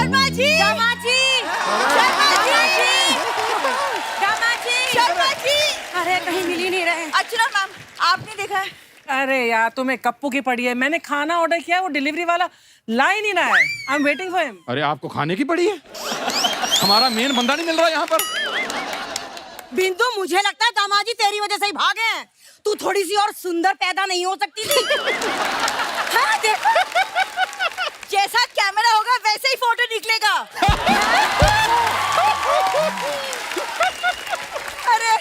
शर्मा जी, शर्मा जी, शर्मा जी, शर्मा जी। अरे कहीं मिल ही नहीं रहे। अर्चना मैम, आपने देखा है? अरे यार तुम्हें कप्पू की पड़ी है। मैंने खाना ऑर्डर किया, वो डिलीवरी वाला ला ही नहीं रहा है। I am waiting for him. अरे आपको खाने की पड़ी है? हमारा मेन बंदा नहीं मिल रहा यहाँ पर। बिंदु, मुझे लगता है दामाजी तेरी वजह से ही भागे हैं। तू थोड़ी सी और सुंदर पैदा नहीं हो सकती थी? हाँ, देखो, जैसा कैमरा होगा वैसे ही फोटो निकलेगा। अरे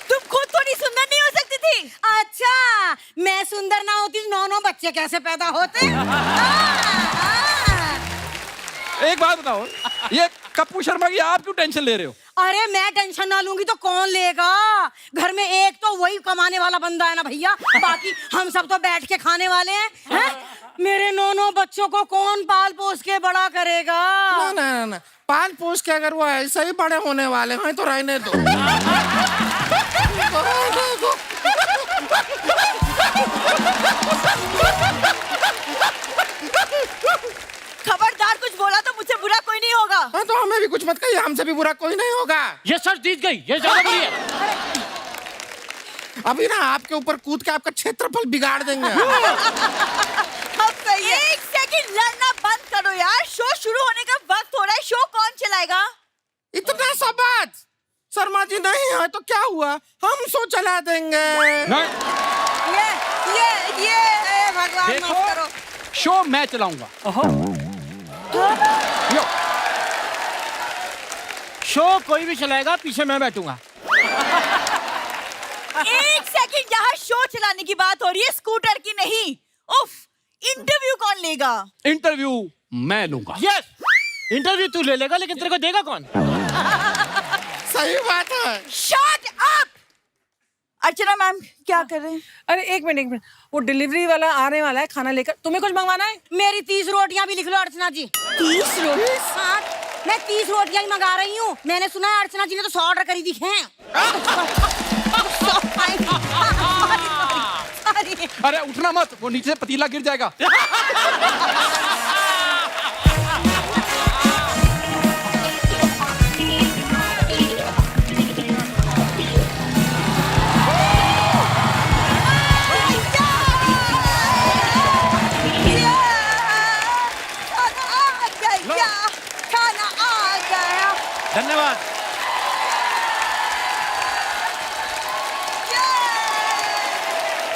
तुम खुद थोड़ी सुंदर नहीं हो सकती थी? अच्छा, मैं सुंदर ना होती तो 9 बच्चे कैसे पैदा होते? एक बात बताओ, ये कप्पू शर्मा की आप क्यों टेंशन ले रहे हो? अरे मैं टेंशन ना लूंगी तो कौन लेगा? घर में एक तो वही कमाने वाला बंदा है ना भैया, बाकी हम सब तो बैठ के खाने वाले हैं। मेरे 9 बच्चों को कौन पाल पोस के बड़ा करेगा? ना ना ना, पाल पोस के अगर वो ऐसे ही बड़े होने वाले हैं तो रहने दो। खबरदार, कुछ बोला तो मुझसे बुरा कोई नहीं होगा। हाँ तो हमें भी कुछ मत कहिए, हमसे भी बुरा कोई नहीं होगा। ये सच जीत गई, ये ज्यादा बुरी है। अभी ना आपके ऊपर कूद के आपका क्षेत्रफल बिगाड़ देंगे। अब सही है। एक सेकंड लड़ना बंद करो यार, शो शुरू होने का वक्त हो रहा है। शो कौन चलाएगा? इतना सा बात, शर्मा जी नहीं है तो क्या हुआ, हम शो चला देंगे। ये भगवान देखो, माफ करो। शो मैं चलाऊंगा। यो, शो कोई भी चलाएगा, पीछे मैं बैठूंगा। एक सेकंड, यहाँ शो चलाने की बात हो रही है, स्कूटर की नहीं। उफ, इंटरव्यू कौन लेगा? इंटरव्यू मैं लूंगा। यस, इंटरव्यू तू ले लेगा, लेकिन तेरे को देगा कौन? सही बात है। Shut up! अर्चना मैम क्या कर रहे हैं? अरे एक मिनट, वो डिलीवरी वाला आने वाला है खाना लेकर। तुम्हें कुछ मंगवाना है? मेरी 30 रोटियां भी लिख लो अर्चना जी। 30 रोटी? हाँ, मैं 30 रोटियां ही मंगा रही हूँ। मैंने सुना है अर्चना जी ने तो 100 ऑर्डर करी थी। हैं? अरे उठना मत, वो नीचे से पतीला गिर जाएगा। खाना आ गया। धन्यवाद।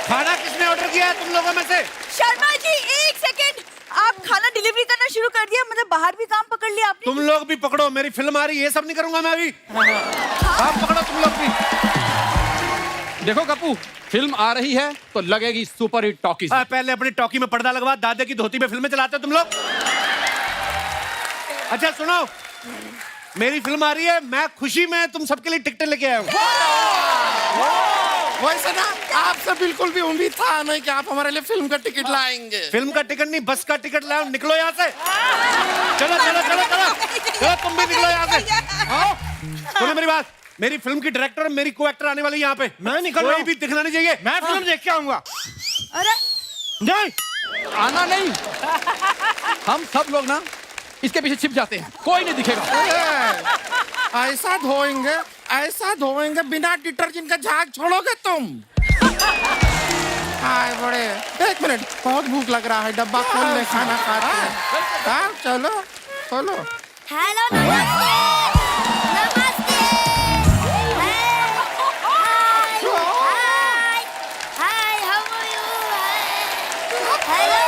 खाना किसने ऑर्डर किया है तुम लोगों में से? शर्मा जी एक सेकंड, आप खाना डिलीवरी करना शुरू कर दिया, मतलब बाहर भी काम पकड़ लिया आपने? तुम लोग भी पकड़ो, मेरी फिल्म आ रही है, ये सब नहीं करूंगा मैं अभी। काम पकड़ो तुम लोग भी। देखो कप्पू, फिल्म आ रही है तो लगेगी सुपर हिट टॉकीज। पहले अपनी टॉकी में पर्दा लगवा, दादे की धोती में फिल्में चलाते हो तुम लोग। अच्छा सुनो, मेरी फिल्म आ रही है, मैं खुशी में तुम सबके लिए टिकटें लेके आया हूँ। वैसे ना आपसे बिल्कुल भी उम्मीद था नहीं कि आप हमारे लिए फिल्म का टिकट लाएंगे। फिल्म का टिकट नहीं, बस का टिकट लाओ, निकलो यहाँ से। चलो चलो चलो चलो चलो, तुम भी निकलो यहाँ से। आओ, सुनो मेरी बात, मेरी फिल्म की डायरेक्टर और मेरी को एक्टर आने वाली यहाँ पे। मैं निकल रहा हूँ, कोई भी दिखना नहीं चाहिए। मैं फिल्म देख के आऊंगा। अरे नहीं, आना नहीं, हम सब लोग ना इसके पीछे छिप जाते हैं, कोई नहीं दिखेगा। ऐसा धोएंगे बिना डिटर्जेंट का झाग छोड़ोगे तुम। हाय बड़े, एक मिनट, बहुत भूख लग रहा है, डब्बा खोल ले, खाना खाते हैं। हाँ चलो खोलो। हेलो नमस्ते, नमस्ते, hi, how are you? Hello,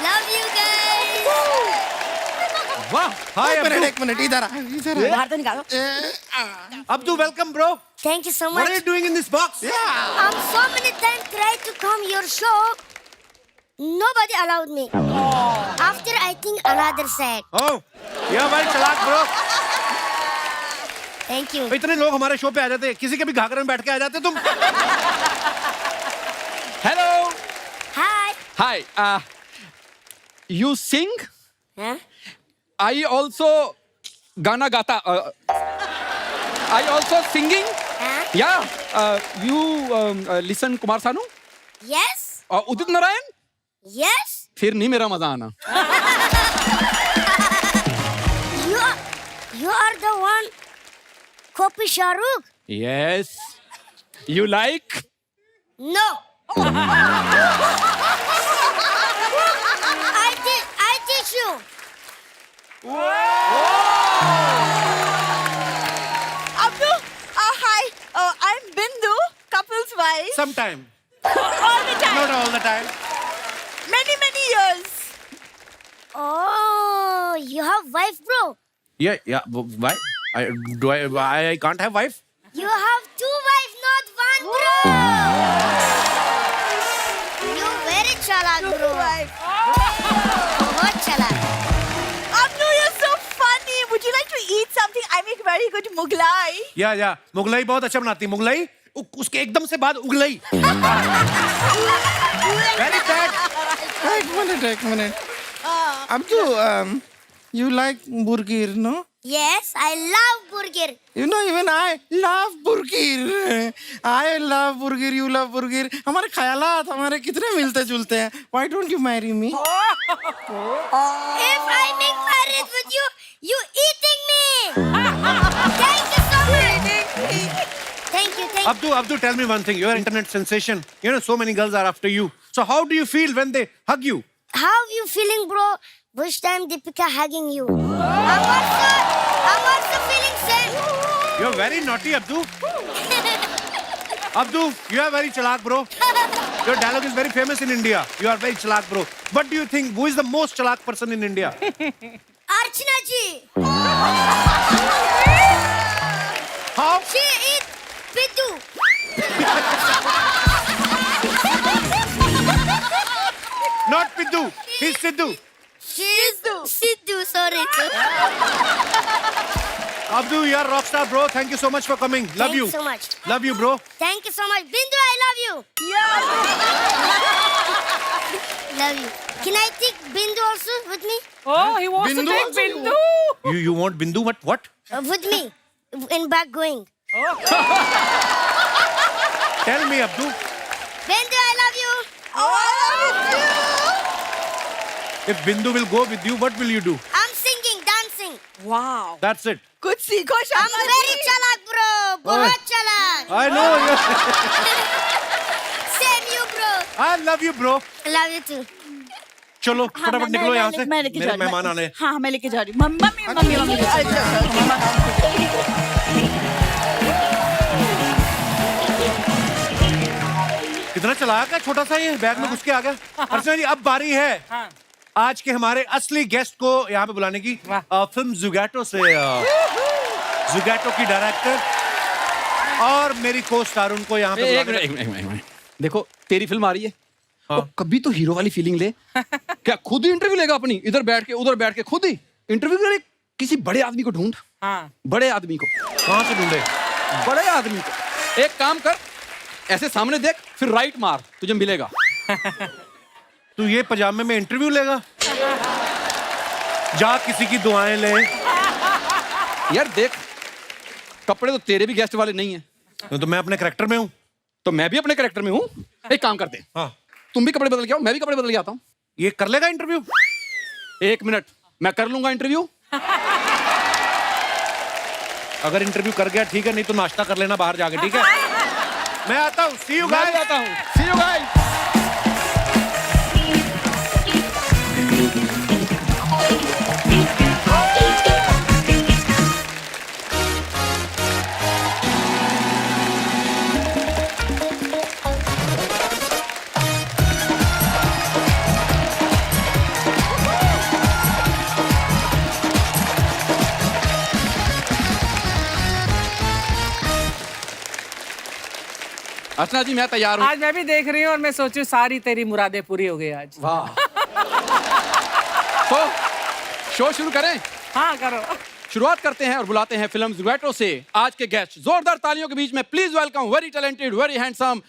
love you guys. वाह, हाय एक मिनट इधर आ, इधर आ। बाहर तो निकालो। Abdu, welcome bro. Thank you so What are much. you doing in this box? I'm so many times tried to come your show. Nobody allowed me. After I think another said. Oh, yeah भाई चालाक bro. Thank you. इतने लोग हमारे show पे आ जाते हैं, किसी के भी घाघरे में बैठ के आ जाते तुम। Hello. Hi. Hi, you sing? Huh? I also गाना गाता, आई ऑल्सो सिंगिंग। Huh? या you listen Kumar Sanu Yes. और उदित नारायण। Yes. फिर नहीं मेरा मजा आना। be Shahrukh? Yes. You like? No. I teach you. Abdu, hi. I'm Bindu, couple's wife. Sometime. All the time. Not all the time. Many, many years. Oh, you have wife, bro. Yeah. Why? I can't have wife? You have two wives, not one, bro. You very chalak, bro. Wife. बहुत chalak. Abdu, you're so funny. Would you like to eat something? I make very good Mughlai. या मुगलाई बहुत अच्छा बनाती है मुगलाई उसके एकदम से बाद उगलाई वेरी बैड एक minute. Abdu, you like burger, no? Yes, I love burger. You know, even I love burger. I love burger, you love burger. हमारे ख्यालात हमारे कितने मिलते जुलते हैं. Why don't you marry me? If I make marriage with you, you eating me. Thank you so much. Thank you. Abdu, tell me one thing. You're an internet sensation. You know, so many girls are after you. So how do you feel when they hug you? How you feeling, bro? Which time Deepika hugging you? I'm also feeling same. You're very naughty, Abdu. Abdu, you are very chalak, bro. Your dialogue is very famous in India. You are very chalak, bro. What do you think? Who is the most chalak person in India? Archana ji. How? She eat Pitu. Not Piddu. He's Siddu. Siddu, sorry. Abdu, you are rockstar, bro. Thank you so much for coming. Love Thank you. you so much. Love you, bro. Thank you so much. Bindu, I love you. Love you. Can I take Bindu also with me? Oh, he wants Bindu to take also? Bindu. You want Bindu? What? With me. In back going. Tell me, Abdu. Bindu, I love you. If Bindu will go with you, what will you do? I'm singing, dancing. Wow. That's it. कुछ सीखो I'm Shama very ji. chalak, bro. बहुत chalak. I know. Same you, bro. I love you, bro. Love you too. चलो फटाफट निकलो यहाँ से. मैं लेके जा मेरे रही हूँ. मेहमान आने. हाँ मैं लेके जा रही हूँ. मम्मी. कितना चलाक है छोटा सा ये बैग में घुस के आ गया. अर्चना जी अब बारी है आज के हमारे असली गेस्ट को यहाँ पे बुलाने की. फिल्म जुगैटो से जुगैटो की डायरेक्टर और मेरी को स्टार उनको यहाँ पे एक मिनट. देखो तेरी फिल्म आ रही है. तो कभी तो हीरो वाली फीलिंग ले. क्या खुद ही इंटरव्यू लेगा अपनी? इधर बैठ के उधर बैठ के खुद ही इंटरव्यू करे. किसी बड़े आदमी को ढूंढ. बड़े आदमी को. कहाँ से ढूंढे? बड़े आदमी को. एक काम कर, ऐसे सामने देख फिर राइट मार, तुझे मिलेगा. तू ये पजामे में इंटरव्यू लेगा? जा किसी की दुआएं ले. यार देख, कपड़े तो तेरे भी गेस्ट वाले नहीं है. तो मैं अपने करैक्टर में हूँ. तो मैं भी अपने कैरेक्टर में हूँ. एक काम करते हैं, हाँ तुम भी कपड़े बदल के आओ, मैं भी कपड़े बदल के आता हूँ. ये कर लेगा इंटरव्यू? एक मिनट, मैं कर लूंगा इंटरव्यू. अगर इंटरव्यू कर गया ठीक है, नहीं तो नाश्ता कर लेना बाहर जाके. ठीक है मैं आता हूँ. सी यू मैं गाइस. भी आता हूँ. सी यू गाइस. अर्चना जी मैं तैयार हूँ. आज मैं भी देख रही हूँ और मैं सोचूं सारी तेरी मुरादें पूरी हो गई आज. वाह. तो शो शुरू करें. हाँ करो. शुरुआत करते हैं और बुलाते हैं फिल्म जुगैटो से आज के गेस्ट. जोरदार तालियों के बीच में please welcome very talented, very handsome,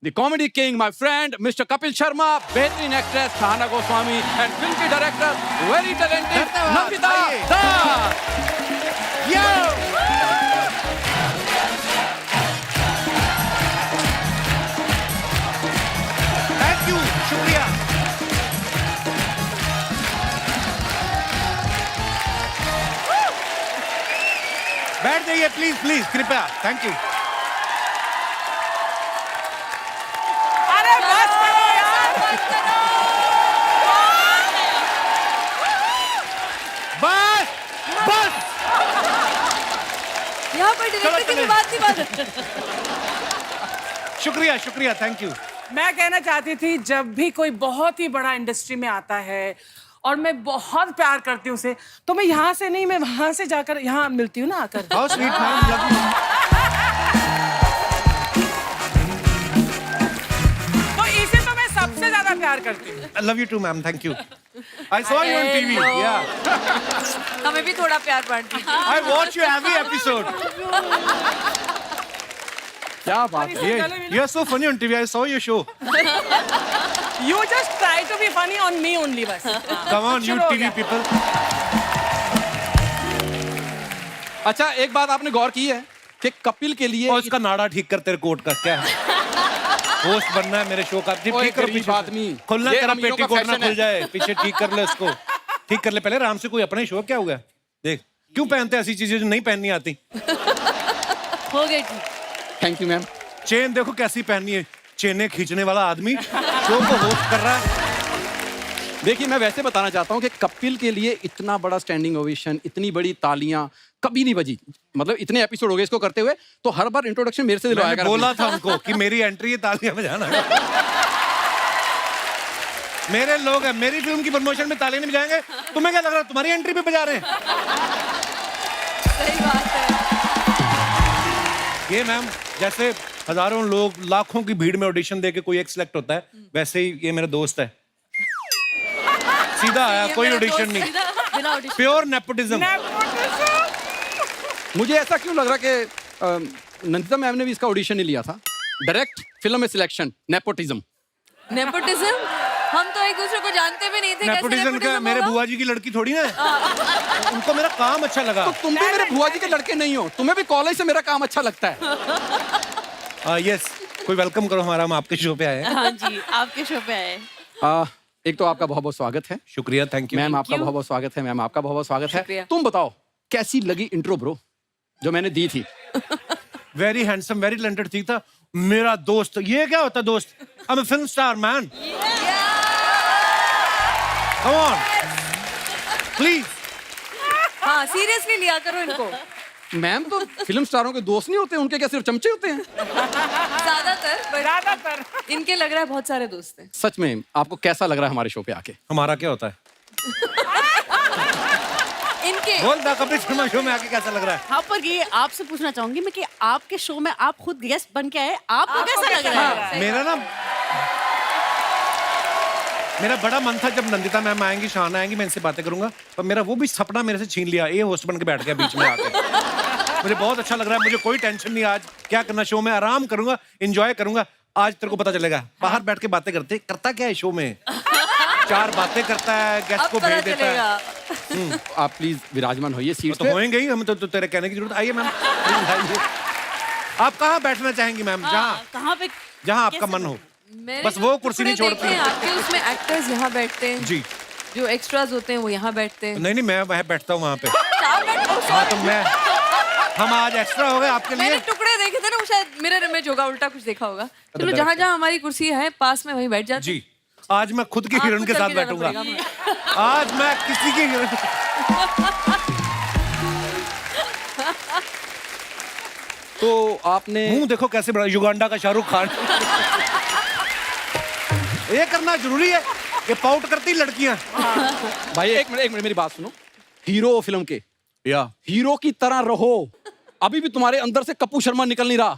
the comedy king my friend mister Kapil Sharma, बेहतरीन actress Shahana Goswami and film की director very talented Namita Das. Thank you. शुक्रिया. बैठ जाइए प्लीज प्लीज, कृपया, थैंक यू। अरे बस करो यार। बस बस। यहाँ पर डायरेक्टर की बात नहीं बात। शुक्रिया शुक्रिया, थैंक यू। मैं कहना चाहती थी, जब भी कोई बहुत ही बड़ा इंडस्ट्री में आता है और मैं बहुत प्यार करती हूँ उसे, तो मैं यहाँ से नहीं, मैं वहां से जाकर यहाँ मिलती हूँ ना आकर। How sweet ma'am, love you. तो इसे तो मैं सबसे ज्यादा प्यार करती हूँ। I love you too, ma'am. Thank you. I saw you on TV. Yeah. हमें भी थोड़ा प्यार बांट दीजिए। I watch your every episode. क्या बात है। You're so funny on TV. I saw your show. You just try to be funny on me only बस। Come on, you शुरू हो TV गया। people. अच्छा, एक बात आपने गौर की है कि कपिल के लिए और उसका नाड़ा ठीक कर तेरे कोट का क्या है? होस्ट बनना है मेरे शो का। ठीक ओए, करो गरीब पीछे आदमी। से। खुलना ये तेरा अमीरों का पेटी कोट ना फैशन खुल है। जाए। पीछे ठीक कर ले उसको। ठीक कर ले पहले आराम से। कोई अपना ही शो, क्या हो गया? देख क्यों पहनते ऐसी चीजें जो नहीं पहननी आती। हो गई ठीक। Thank you ma'am. चेन देखो कैसी पहननी है। चेने खींचने वाला आदमी शो को होस्ट कर रहा है। देखिए, मैं वैसे बताना चाहता हूँ कि कपिल के लिए इतना बड़ा स्टैंडिंग ओवेशन, इतनी बड़ी तालियां कभी नहीं बजी। मतलब इतने एपिसोड हो गए इसको करते हुए, तो हर बार इंट्रोडक्शन मेरे से दिलवाया मैंने कर। बोला था उनको कि मेरी एंट्री है, तालियां बजाना। मेरे लोग हैं, मेरी फिल्म की प्रमोशन में तालियां नहीं बजाएंगे। तुम्हें क्या लग रहा है तुम्हारी एंट्री पे बजा रहे हैं? सही बात है। ये मैम, जैसे हजारों लोग लाखों की भीड़ में ऑडिशन देके कोई एक सिलेक्ट होता है, वैसे ही ये मेरा दोस्त है। सीधा आया, कोई ऑडिशन नहीं, बिना ऑडिशन। Pure nepotism. मुझे ऐसा क्यों लग रहा कि नंदिता मैम ने भी इसका ऑडिशन नहीं लिया था? डायरेक्ट फिल्म में सिलेक्शन, नेपोटिज्म। नेपोटिज्म? हम तो एक दूसरे को जानते भी नहीं थे। कैसे नेपोटिज्म का nepotism मेरे होगा? बुआ जी की लड़की थोड़ी ना है। उनको मेरा काम अच्छा लगा। तो तुम भी मेरे बुआ जी के लड़के नहीं हो, तुम्हें भी कॉलेज से मेरा काम अच्छा लगता है। यस, कोई वेलकम करो हमारा, हम आपके शो पे आए हैं। हाँ जी, आपके शो पे आए। एक तो आपका बहुत बहुत स्वागत है शुक्रिया, थैंक यू मैम। आपका बहुत बहुत स्वागत है मैम। आपका बहुत बहुत स्वागत है। शुक्रिया। तुम बताओ कैसी लगी इंट्रो ब्रो जो मैंने दी थी? वेरी हैंडसम, वेरी टैलेंटेड ठीक था। मेरा दोस्त, ये क्या होता है दोस्त? I am a film star man. Come on please. हाँ, सीरियसली लिया करो इनको। मैम तो फिल्म स्टारों के दोस्त नहीं होते, उनके क्या सिर्फ चमचे होते हैं? ज्यादातर इनके लग रहा है बहुत सारे दोस्त हैं। सच में आपको कैसा लग रहा है हमारे शो पे आके? हमारा क्या होता है? इनके बोल दा, कपिल शर्मा शो में आके कैसा लग रहा है? हाँ, पर ये आपसे पूछना चाहूंगी मैं कि आपके शो में आप खुद गेस्ट बन के आए, आपको कैसा लग रहा है? मेरा बड़ा मन था जब नंदिता मैम आएंगी, शान आएंगी, मैं इनसे बातें करूंगा, पर मेरा वो भी सपना मेरे से छीन लिया। ये होस्ट बन के बैठ गया बीच में आके। मुझे बहुत अच्छा लग रहा है, मुझे कोई टेंशन नहीं। आज क्या करना, शो में आराम करूंगा, एंजॉय करूंगा। आज तेरे को पता चलेगा। बाहर बैठ के बातें करता क्या है शो में? 4 बातें करता है, गेस्ट को भेज देता है। आप प्लीज विराजमान होइए सीट तो पे। होएंगे ही, हम तो तेरे कहने की जरूरत। आइए मैम, आइए। आप कहाँ बैठना चाहेंगी मैम? कहाँ पे? जहाँ आपका मन हो। मैंने बस वो कुर्सी नहीं टुकड़े छोड़ती। देखे हैं, आपके उसमें एक्टर्स यहाँ बैठते हैं जी जो एक्स्ट्राज होते हैं वो यहाँ बैठते हैं। नहीं, मैं वह बैठता हूँ वहाँ पे। चार बैठते हैं। हाँ तो हम आज एक्स्ट्रा हो गए आपके मैंने लिए। टुकड़े देखे थे ना, वो शायद मिरर इमेज होगा, उल्टा कुछ देखा होगा। चलो, डायरेक्ट जहाँ जहाँ हमारी कुर्सी है पास में वहीं बैठ जाते। जी, आज मैं खुद की आपको हिरण के चल साथ के जाना बैठूंगा। पड़ेगा मुझे। आज मैं किसी की हिरण। तो आपने मुंह देखो कैसे बड़ा, युगांडा का शाहरुख खान। ये करना जरूरी है, ये पाउट करती लड़कियां। भाई एक मिनट मेरी बात सुनो। हीरो फिल्म के या हीरो की तरह रहो। अभी भी तुम्हारे अंदर से कपूर शर्मा निकल नहीं रहा।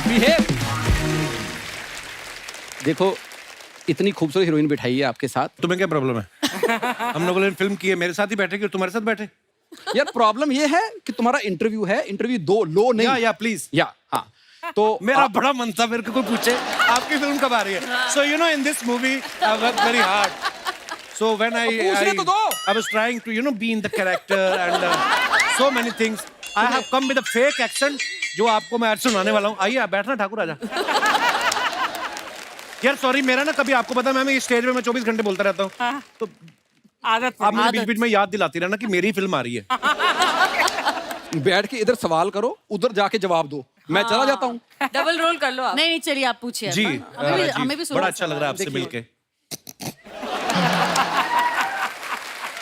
Behave। देखो, इतनी खूबसूरत हीरोइन बिठाई है आपके साथ। तुम्हें क्या प्रॉब्लम है? हम लोगों ने फिल्म की है, मेरे साथ ही बैठेगी और तुम्हारे साथ बैठे। यार प्रॉब्लम ये है कि तुम्हारा इंटरव्यू है, इंटरव्यू दो लो नहीं। या प्लीज। या हाँ, तो मेरा बड़ा मन था, मेरे को कोई पूछे आपकी फिल्म कब आ रही है। So you know in this movie I work very hard. So when पूछने तो दो। I was trying to be in the character and so many things. I have come with a fake accent जो आपको मैं आज सुनाने वाला हूँ। आइए आप बैठना ठाकुर आजा। यार सॉरी, मेरा ना कभी आपको पता मैं स्टेज पे मैं 24 घंटे बोलता रहता हूँ। तो आदत आप मुझे बीच बीच में याद दिलाती रहना कि मेरी फिल्म आ रही है। बैठ के इधर सवाल करो, उधर जाके जवाब दो, मैं चला जाता हूँ। डबल रोल कर लो आप। नहीं नहीं चलिए आप पूछिए जी अरमान। जी, हमें भी बड़ा अच्छा लग रहा है आपसे देखिए। मिलके।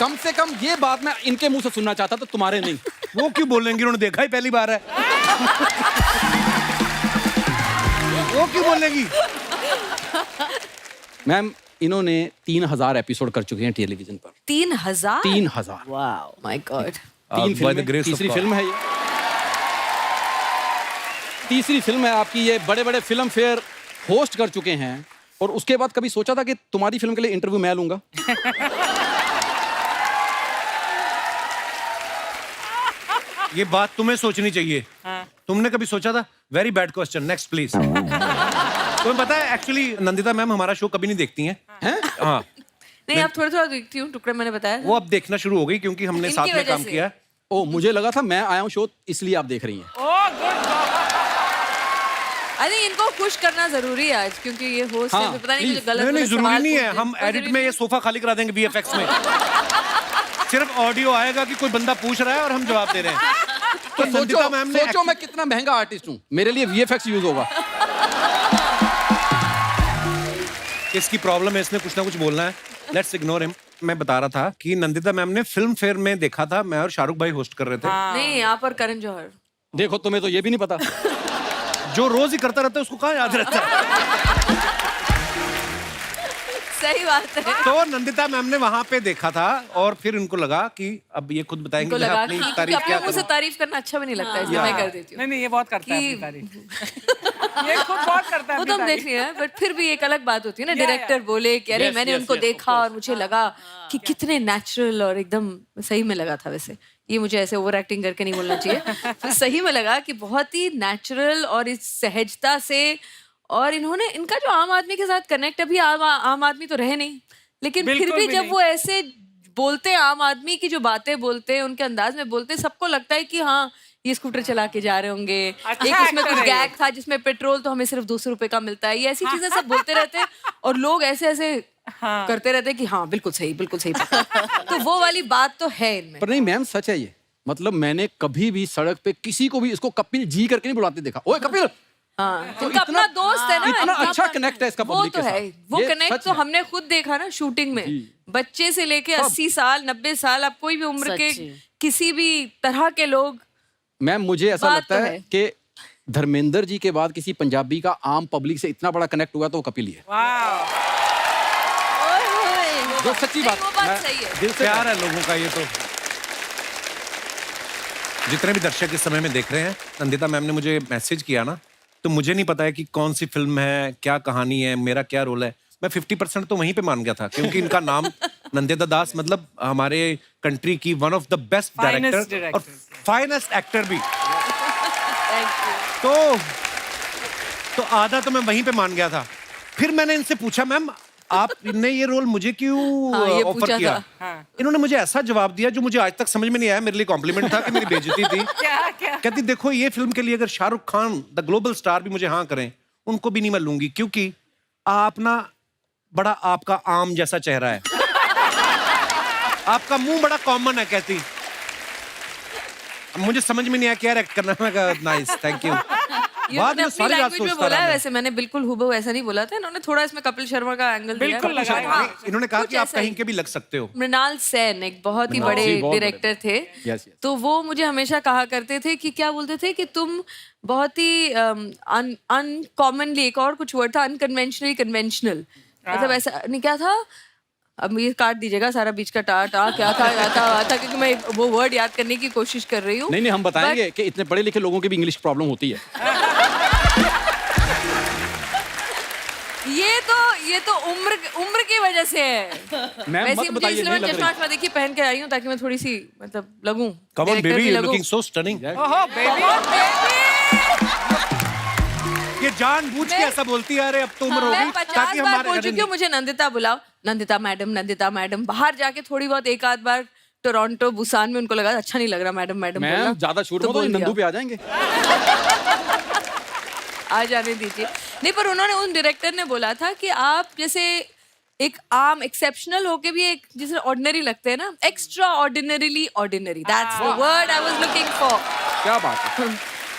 कम से कम ये बात मैं इनके मुंह से सुनना चाहता था, तुम्हारे नहीं। वो क्यों बोलेंगे, उन्होंने देखा ही पहली बार है। वो क्यों बोलेंगी? मैम इन्होंने 3000 एपिसोड कर चुके हैं टेलीविजन पर। 3000? 3000। Wow my God. तीन by the फिल्में, grace of तीसरी God. फिल्म है ये, तीसरी फिल्म है आपकी ये। बड़े बड़े फिल्म फेयर होस्ट कर चुके हैं, और उसके बाद कभी सोचा था कि तुम्हारी फिल्म के लिए इंटरव्यू मैं लूंगा? ये बात तुम्हें सोचनी चाहिए। तुमने कभी सोचा था? Very bad question, next please. तुम्हें पता है एक्चुअली नंदिता मैम हमारा शो कभी नहीं देखती हैं। हाँ, नहीं आप थोड़ा थोड़ा देखती हूँ, टुकड़े मैंने बताया। वो अब देखना शुरू हो गई क्योंकि हमने इनकी साथ में वजह काम से। किया है। ओ, मुझे लगा था मैं आया हूँ शो इसलिए आप देख रही हैं। आई थिंक इनको खुश करना जरूरी है आज, क्योंकि ये होस्ट हाँ, है, पता नहीं कुछ गलत नहीं गलत जरूरी सवाल नहीं है, पूछ हम दें। कोई एडिट जरूरी में ये नहीं। सोफा खाली करा देंगे VFX में। सिर्फ ऑडियो आएगा कि कोई बंदा पूछ रहा है और हम जवाब दे रहे हैं। तो नंदिता मैम ने सोचो मैं कितना महंगा आर्टिस्ट हूँ, मेरे लिए VFX यूज होगा। इसकी प्रॉब्लम है, इसने कुछ ना कुछ बोलना है। Let's ignore him. मैं बता रहा था कि नंदिता मैम ने फिल्म फेयर में देखा था, मैं और शाहरुख भाई होस्ट कर रहे थे। नहीं, यहाँ पर करण जौहर। देखो तुम्हें तो ये भी नहीं पता। जो रोज ही करता रहता है उसको कहाँ याद रहता है? सही बात है। तो नंदिता मैम ने वहां पे देखा था और फिर इनको लगा कि अब ये खुद बताएंगे इनको मैं लगा अपनी कि तारीफ अपने क्या मुंह से करूं। तारीफ करना अच्छा भी नहीं लगता, इसलिए मैं कर देती हूँ। नहीं नहीं ये बहुत करता है कि- अपनी तारीफ। ये खुद बहुत करता है वो अपनी तो हम देख तारीफ। रहे हैं, बट फिर भी एक अलग बात होती है ना, या। डायरेक्टर बोले कि अरे Yes, मैंने yes, उनको yes, of देखा और मुझे लगा कि कितने नेचुरल और एकदम सही में लगा था। वैसे ये मुझे ऐसे ओवर एक्टिंग करके नहीं बोलना चाहिए। तो सही में लगा कि बहुत ही नेचुरल और इस सहजता से, और इन्होंने इनका जो आम आदमी के साथ कनेक्ट, अभी आम आदमी तो रहे नहीं, लेकिन फिर बिल्कुल भी भी जब नहीं। वो ऐसे बोलते हैं, आम आदमी की जो बातें बोलते हैं उनके अंदाज में बोलते हैं, सबको लगता है कि हाँ ये स्कूटर चला के जा रहे होंगे। अच्छा एक उसमें actor कुछ है ये। गैग था जिसमें पेट्रोल तो हमें सिर्फ 200 रुपए का मिलता है। ये ऐसी चीजें सब बोलते रहते हैं और लोग ऐसे ऐसे करते रहते हैं कि हाँ बिल्कुल सही पकड़ा। तो वो वाली बात तो है इनमें। पर नहीं मैम, सच है ये। मतलब मैंने कभी भी सड़क पे किसी को भी इसको कपिल जी करके नहीं बुलाते देखा। ओए कपिल। हाँ, तो इनका अपना दोस्त है ना, इतना इनका अच्छा अपना- कनेक्ट है इसका वो पब्लिक तो के है, साथ। वो ये कनेक्ट सच तो है। हमने खुद देखा ना शूटिंग में। बच्चे से लेके 80 साल 90 साल, आप कोई भी उम्र के सच्ची। किसी भी तरह के लोग। मैम मुझे ऐसा बात लगता तो है है। कि धर्मेंद्र जी के बाद किसी पंजाबी का आम पब्लिक से इतना बड़ा कनेक्ट हुआ तो वो कपिल ही है। वाह जो सच्ची नहीं, बात वो बात मैं सही है। दिल से प्यार है लोगों का। ये तो जितने भी दर्शक इस समय में देख रहे हैं, नंदिता मैम ने मुझे मैसेज किया ना, तो मुझे नहीं पता है कि कौन सी फिल्म है, क्या कहानी है, मेरा क्या रोल है। मैं 50% तो वहीं पे मान गया था, क्योंकि इनका नाम नंदिता दास, मतलब हमारे कंट्री की one of the best Finest director और directors. फाइनेस्ट एक्टर भी। तो आधा तो मैं वहीं पे मान गया था। फिर मैंने इनसे पूछा, मैम आपने ये रोल मुझे क्यों हाँ, ये ऑफर पूछा किया? था। इन्होंने मुझे ऐसा जवाब दिया जो मुझे आज तक समझ में नहीं आया। मेरे लिए कॉम्प्लीमेंट था कि मेरी बेइज्जती थी। क्या क्या कहती देखो ये फिल्म के लिए अगर Shahrukh Khan the global star भी मुझे हाँ करें, उनको भी नहीं मैं लूंगी, क्योंकि आप ना बड़ा आपका आम जैसा चेहरा है, आपका मुंह बड़ा कॉमन है। कहती मुझे समझ में नहीं आया क्या एक्ट करना। मैं कहा नाइस, थैंक यू। ये बाद मैंने में अपनी सारी रात लैंग्वेज में सोचता बोला है, रहा मैं। वैसे मैंने बिल्कुल हुबहू ऐसा नहीं बोला था। इन्होंने थोड़ा इसमें कपिल शर्मा का एंगल दिया है। बिल्कुल कपिल लगाया। शर्मा, इन्होंने कहा कुछ कि आप ऐसा ही। कहीं के भी लग सकते हो। मृणाल सेन एक बहुत ही बड़े जी, बहुत बड़े। डायरेक्टर थे। Yes, yes. तो वो मुझे हमेशा कहा करते थे कि क्या बोलते थे कि तुम बहुत ही अनकॉमनली, एक और कुछ वर्ड था, अनकन्वेंशनली कन्वेंशनल। मतलब ऐसा नहीं, क्या था, अब ये काट दीजिएगा सारा बीच का टा क्या था क्योंकि मैं वो वर्ड याद करने की कोशिश कर रही हूँ। नहीं हम बताएंगे कि इतने पढ़े लिखे लोगों की भी इंग्लिश प्रॉब्लम होती है। ये तो उम्र की वजह से है। मैम वैसे मत ही मुझे बताइए, इसलिए नहीं मैं लग चश्मा रही। वश्मा देखिए पहन के आई हूँ ताकि मैं थोड़ी सी मतलब लगूं। कम ऑन director बेबी, भी यू लगूं। Looking so stunning. ओहो बेबी ये जानबूझ के मैं- ऐसा बोलती है, अरे अब तो उम्र हो मैं गई 50 ताकि बार हमारे बोल चुकी हूँ मुझे नंदिता बुलाओ, नंदिता मैडम। बाहर जाके थोड़ी बहुत एक आध बार टोरंटो बुसान में उनको लगा अच्छा नहीं लग रहा मैडम मैम बोलना, ज्यादा शूट तो में तो बोल दिया। नंदू पे आ जाएंगे। आ जाने दीजिए। नहीं, पर उन्होंने उन डायरेक्टर ने बोला था कि आप जैसे एक आम एक्सेप्शनल होके भी एक जिसे ऑर्डिनरी लगते हैं ना, extra ordinarily ordinary, that's the word I was looking for. क्या बात है।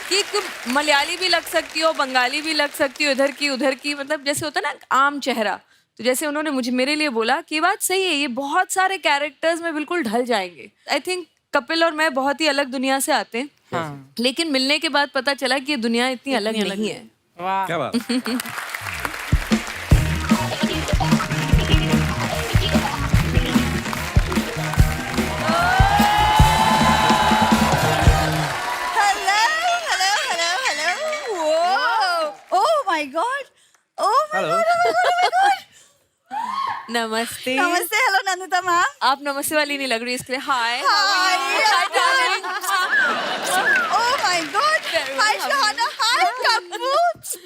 कि तुम मलयाली भी लग सकती हो, बंगाली भी लग सकती हो, इधर की उधर की, मतलब जैसे होता है ना आम चेहरा, तो जैसे उन्होंने मुझे मेरे लिए बोला कि ये बात सही है, ये बहुत सारे कैरेक्टर्स में बिल्कुल ढल जाएंगे। आई थिंक कपिल और मैं बहुत ही अलग दुनिया से आते हैं, लेकिन मिलने के बाद पता चला कि ये दुनिया इतनी अलग नहीं है। वाह। क्या बात नमस्ते। नमस्ते, हेलो नंदिता मैम। आप नमस्ते वाली नहीं लग रही इसके लिए hi. Oh my God! Hi Shahana, hi Kappu.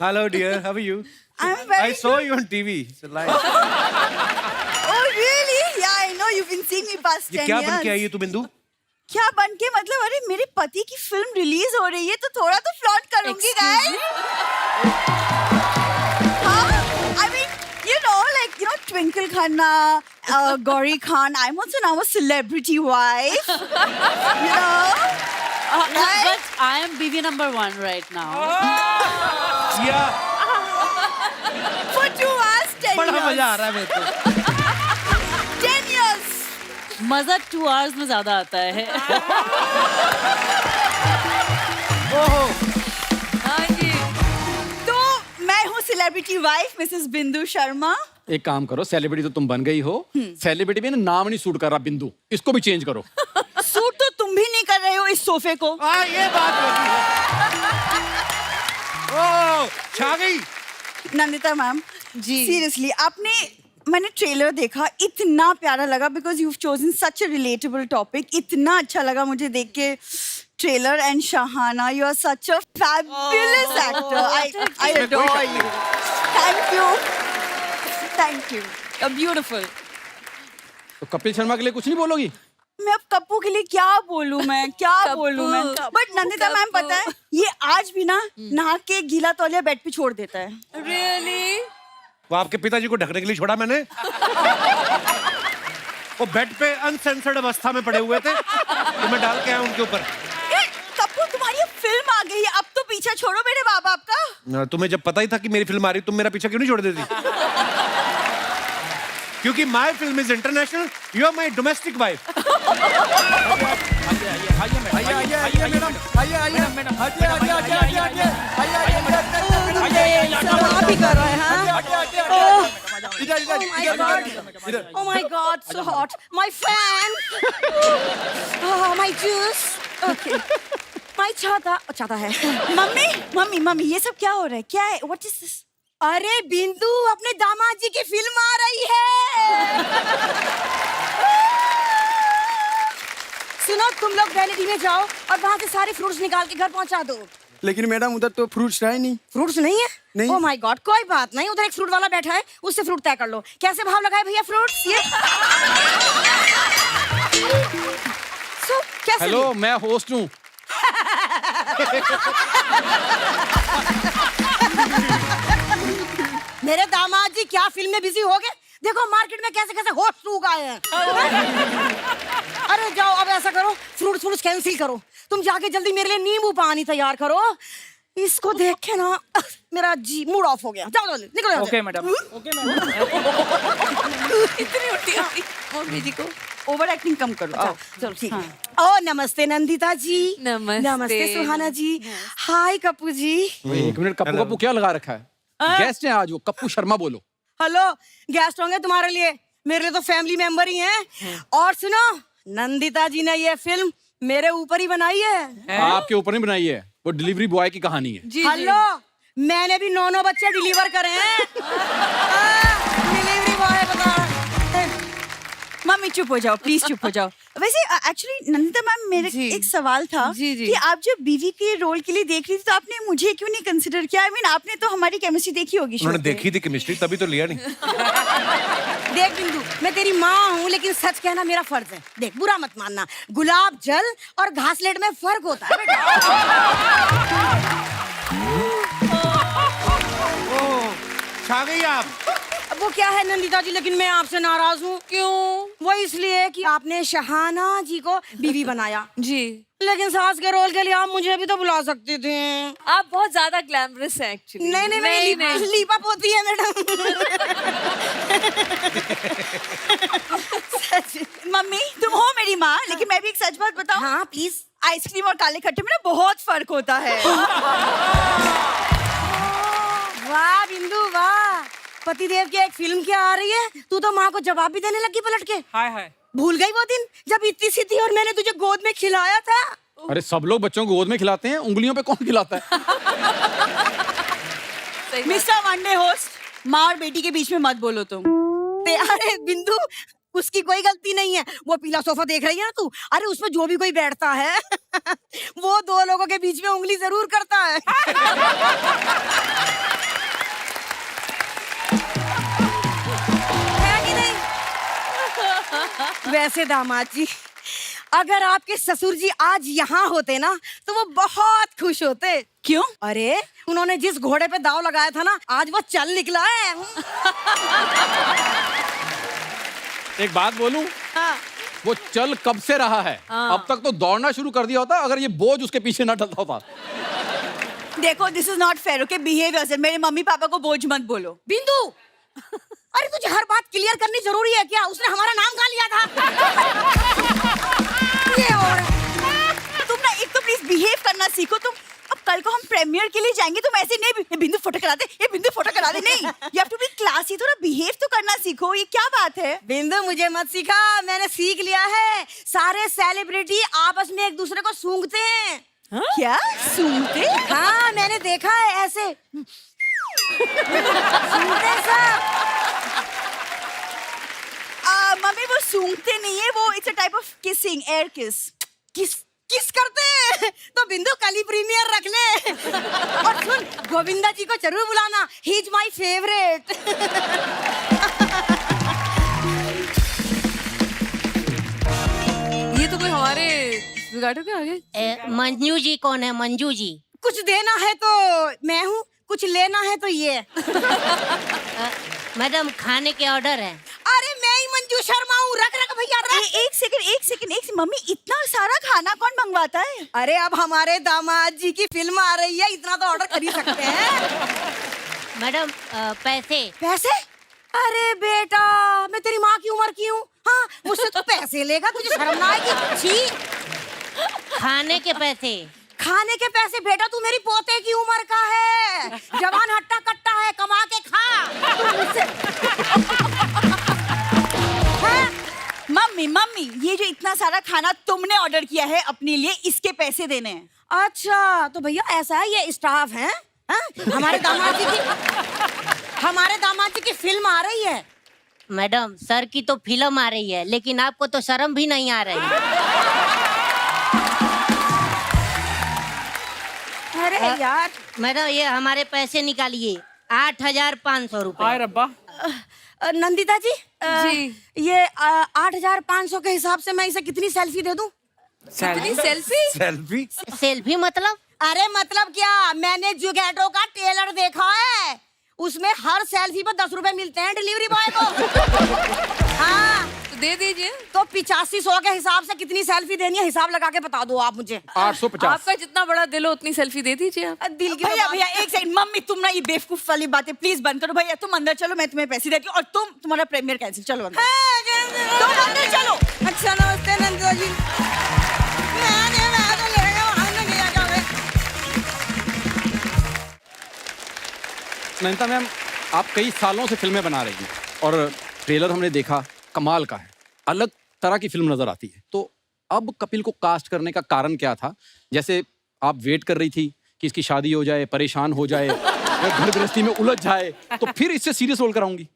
Hello dear, how are you? I'm very. I saw you on TV. It's live. Oh really? Yeah, I know you've been seeing me past 10 ये क्या बन years. के आई है तू बिंदु? क्या बन के मतलब? अरे मेरे पति की फिल्म रिलीज हो रही है तो थोड़ा तो फ्लॉन्ट करूंगी गाइस। हाँ, I mean, you know, like you know, Twinkle Khanna, Gauri Khan. I'm also now a celebrity wife. You know. Right? But I am BV number 1 right now. Yeah. For 2 hours, 10 बड़ा years. मजा आ रहा है मेरे को। 10 years. मजा 2 hours में ज्यादा आता है। हाँ जी। तो मैं हूँ सेलिब्रिटी वाइफ मिसेस बिंदु शर्मा। एक काम करो, सेलिब्रिटी तो तुम बन गई हो, सेलिब्रिटी में ना नाम नहीं सूट कर रहा बिंदु, इसको भी चेंज करो। सूट तो तुम भी नहीं कर रहे हो इस सोफे को। ये बात लगी है। ओह, छा गई। नंदिता मैम जी, सीरियसली आपने, मैंने ट्रेलर देखा, इतना प्यारा लगा because you chosen such a relatable topic. इतना अच्छा लगा मुझे देख के trailer. And Shahana, you are such a fabulous actor. I adore you. Thank you, thank you. Beautiful. तो कपिल शर्मा के लिए कुछ नहीं बोलोगी? मैं अब कप्पू के लिए क्या बोलूं, मैं क्या बोलूं मैं। बट नंदिता मैम पता है, ये आज भी ना नहा के गीला तौलिया बेड पे छोड़ देता है। रियली? वो आपके पिताजी को ढकने के लिए छोड़ा मैंने। वो बेड पे अनसेंसर्ड अवस्था में पड़े हुए थे, तो मैं डाल के आया उनके ऊपर। कप्पू, तुम्हारी फिल्म आ गई है, अब तो पीछा छोड़ो मेरे माँ बाप का। तुम्हें जब पता ही था कि मेरी फिल्म आ रही, तुम मेरा पीछा क्यों नहीं छोड़ देती? क्योंकि my film is international, you are my domestic wife. Oh my God, so hot. My fan. Oh, my juice. Okay. My छाता है. मम्मी मम्मी मम्मी, ये सब क्या हो रहा है? क्या है? What is this? अरे बिंदु, अपने दामाद जी की फिल्म आ रही है। सुनो, तुम लोग वैनिटी में जाओ और वहाँ से सारे फ्रूट्स निकाल के घर पहुँचा दो। लेकिन मैडम उधर तो फ्रूट्स है नहीं। फ्रूट्स नहीं है? नहीं। ओह माय गॉड, कोई बात नहीं, उधर एक फ्रूट वाला बैठा है, उससे फ्रूट तय कर लो। कैसे भाव लगाए भैया फ्रूट्स ये? सो कैसे? हेलो, मैं होस्ट हूँ। मेरे दामाद जी क्या फिल्म में बिजी हो गए? देखो मार्केट में कैसे कैसे होस्ट लोग आए हैं। अरे जाओ, अब ऐसा करो, फ्रूट्स कैंसिल करो, तुम जाके जल्दी मेरे लिए नींबू पानी तैयार करो। इसको देख के ना मेरा जी मूड ऑफ हो गया। जाओ जल्दी निकलो यहाँ से। Okay madam. इतनी उल्टी आती मम्मी जी को। ओवर एक्टिंग कम करो। आओ, चलो ठीक है। ओ नमस्ते नंदिता जी। नमस्ते। नमस्ते सुहाना जी। हाय कप्पू जी। एक मिनट, कप्पू कप्पू क्या लगा रखा है? गेस्ट हैं आज, वो कप्पू शर्मा बोलो। हेलो, गेस्ट होंगे तुम्हारे लिए, मेरे लिए तो फैमिली मेंबर ही हैं। और सुनो, नंदिता जी ने ये फिल्म मेरे ऊपर ही बनाई है। आपके ऊपर नहीं बनाई है, वो डिलीवरी बॉय की कहानी है। जी हेलो, मैंने भी 9 बच्चे डिलीवर करे हैं। डिलीवरी बॉय बता। मम्मी चुप हो जाओ, प्लीज चुप हो जाओ। वैसे एक्चुअली नंदिता मैम, मेरे जी। एक सवाल था जी, जी। कि आप जब बीवी के रोल के लिए देख रही थी तो आपने मुझे क्यों नहीं कंसिडर किया? आई मीन आपने तो हमारी केमिस्ट्री देखी होगी। उन्होंने देखी थी केमिस्ट्री, तभी तो लिया नहीं। देख बिंदु, मैं तेरी माँ हूँ, लेकिन सच कहना मेरा फर्ज है। देख, बुरा मत मानना, गुलाब जल और घासलेट में फर्क होता है बेटा। छा गई आप। वो क्या है नंदिता जी, लेकिन मैं आपसे नाराज हूँ। क्यों? वो इसलिए कि आपने शहाना जी को बीवी बनाया, जी, लेकिन सास के रोल के लिए आप मुझे भी तो बुला सकती थी। आप बहुत ज्यादा ग्लैमरस हैं एक्चुअली। नहीं नहीं, मैं लीपा पोती है मैडम। मम्मी तुम हो मेरी माँ, लेकिन मैं भी एक सच बात बताऊं। हाँ प्लीज। आइसक्रीम और काले खट्टे में ना बहुत फर्क होता है। वाह बिंदु वाह, पतिदेव की एक फिल्म क्या आ रही है, तू तो माँ को जवाब भी देने लगी पलट के। हाय हाय। भूल गई वो दिन जब इतनी सी थी और मैंने तुझे गोद में खिलाया था। अरे सब लोग बच्चों को गोद में खिलाते हैं, उंगलियों पे कौन खिलाता है? मिस्टर वनडे होस्ट, माँ और बेटी के बीच में मत बोलो तुम। अरे बिंदु, उसकी कोई गलती नहीं है। वो पीला सोफा देख रही है ना तू, अरे उसमें जो भी कोई बैठता है वो दो लोगों के बीच में उंगली जरूर करता है। है कि नहीं? वैसे दामाद जी, अगर आपके ससुर जी आज यहाँ होते ना तो वो बहुत खुश होते। क्यों? अरे उन्होंने जिस घोड़े पे दाव लगाया था ना, आज वो चल निकला है। एक बात बोलूं, हाँ। वो चल कब से रहा है? अब तक तो दौड़ना शुरू कर दिया होता अगर ये बोझ उसके पीछे ना डलता होता। देखो this is not fair, okay? Behave yourself. मेरे मम्मी पापा को बोझ मत बोलो। बिंदु, अरे तुझे हर बात क्लियर करनी जरूरी है क्या? उसने हमारा नाम कहाँ लिया था? ये और तुम ना एक तो प्लीज बिहेव करना सीखो तुम। अब कल को हम प्रीमियर के लिए जाएंगे, तुम ऐसे नहीं ये बिंदु फोटो करा दे, ये बिंदु फोटो करा दे, नहीं। You have to be classy, थोड़ा बिहेव तो करना सीखो। ये क्या बात है? बिंदु मुझे मत सिखा, मैंने सीख लिया है। सारे सेलिब्रिटी आपस में एक दूसरे को सूंघते हैं। क्या सूंघते? हाँ मैंने देखा है ऐसे सूंघते सब। मम्मी वो सूंघते नहीं है, वो it's a type of kissing, air किस। किस करते हैं तो बिंदु कल ही प्रीमियर रख ले। और सुन, गोविंदा जी को जरूर बुलाना, ही इज माय फेवरेट। ये तो कोई हमारे जुगाड़ों के आगे। मंजू जी कौन है? मंजू जी? कुछ देना है तो मैं हूँ, कुछ लेना है तो ये। मैडम खाने के ऑर्डर है। अरे मैं ही मंजू शर्मा हूँ, रख रख भैया रख। एक सेकंड, मम्मी इतना सारा खाना कौन मंगवाता है? अरे अब हमारे दामाद जी की फिल्म आ रही है, इतना तो ऑर्डर कर ही सकते हैं। मैडम पैसे? पैसे? अरे बेटा, मैं तेरी माँ की उम्र की हूँ, हाँ मुझसे तो पैसे लेगा, तुझे शर्म ना आएगी? छी। खाने के पैसे? खाने के पैसे? बेटा तू मेरी पोते की उम्र का है, जवान हट्टा कट्टा है, कमा के खा। तू मुझसे मम्मी ये जो इतना सारा खाना तुमने ऑर्डर किया है अपने लिए, इसके पैसे देने हैं। अच्छा तो भैया ऐसा है, ये स्टाफ है हमारे दामाद जी की फिल्म आ रही है। मैडम सर की तो फिल्म आ रही है, लेकिन आपको तो शर्म भी नहीं आ रही। अरे यार मैडम ये हमारे पैसे निकालिए, 8,500 रुपए। हाय रब्बा। नंदिता जी, जी। ये 8,500 के हिसाब से मैं इसे कितनी सेल्फी दे दूं? कितनी सेल्फी? सेल्फी? सेल्फी मतलब? अरे मतलब क्या, मैंने जुगैटो का टेलर देखा है, उसमें हर सेल्फी पर 10 रुपए मिलते हैं डिलीवरी बॉय को। हाँ तो दे दीजिए। तो 8500 के हिसाब से कितनी सेल्फी देनी है, हिसाब लगा के बता दो आप मुझे। 850। आपका जितना बड़ा दिल हो उतनी सेल्फी दे दीजिए आप। दिल की भैया भैया एक सेकंड, मम्मी तुम ना ये बेवकूफ वाली बातें प्लीज बंद करो। भैया तुम अंदर चलो, मैं तुम्हें पैसे देती हूँ, और तुम्हारा प्रीमियर कैंसिल। चलो अंदर, तुम अंदर चलो। अच्छा नमस्ते नंदिता जी। नैनीता मैम, आप कई सालों से फिल्में बना रही हैं और ट्रेलर हमने देखा, कमाल का है, अलग तरह की फिल्म नजर आती है। तो अब कपिल को कास्ट करने का कारण क्या था? जैसे आप वेट कर रही थी कि इसकी शादी हो जाए, परेशान हो जाए, या घर गृहस्थी में उलझ जाए, तो फिर इससे सीरियस रोल कराऊंगी।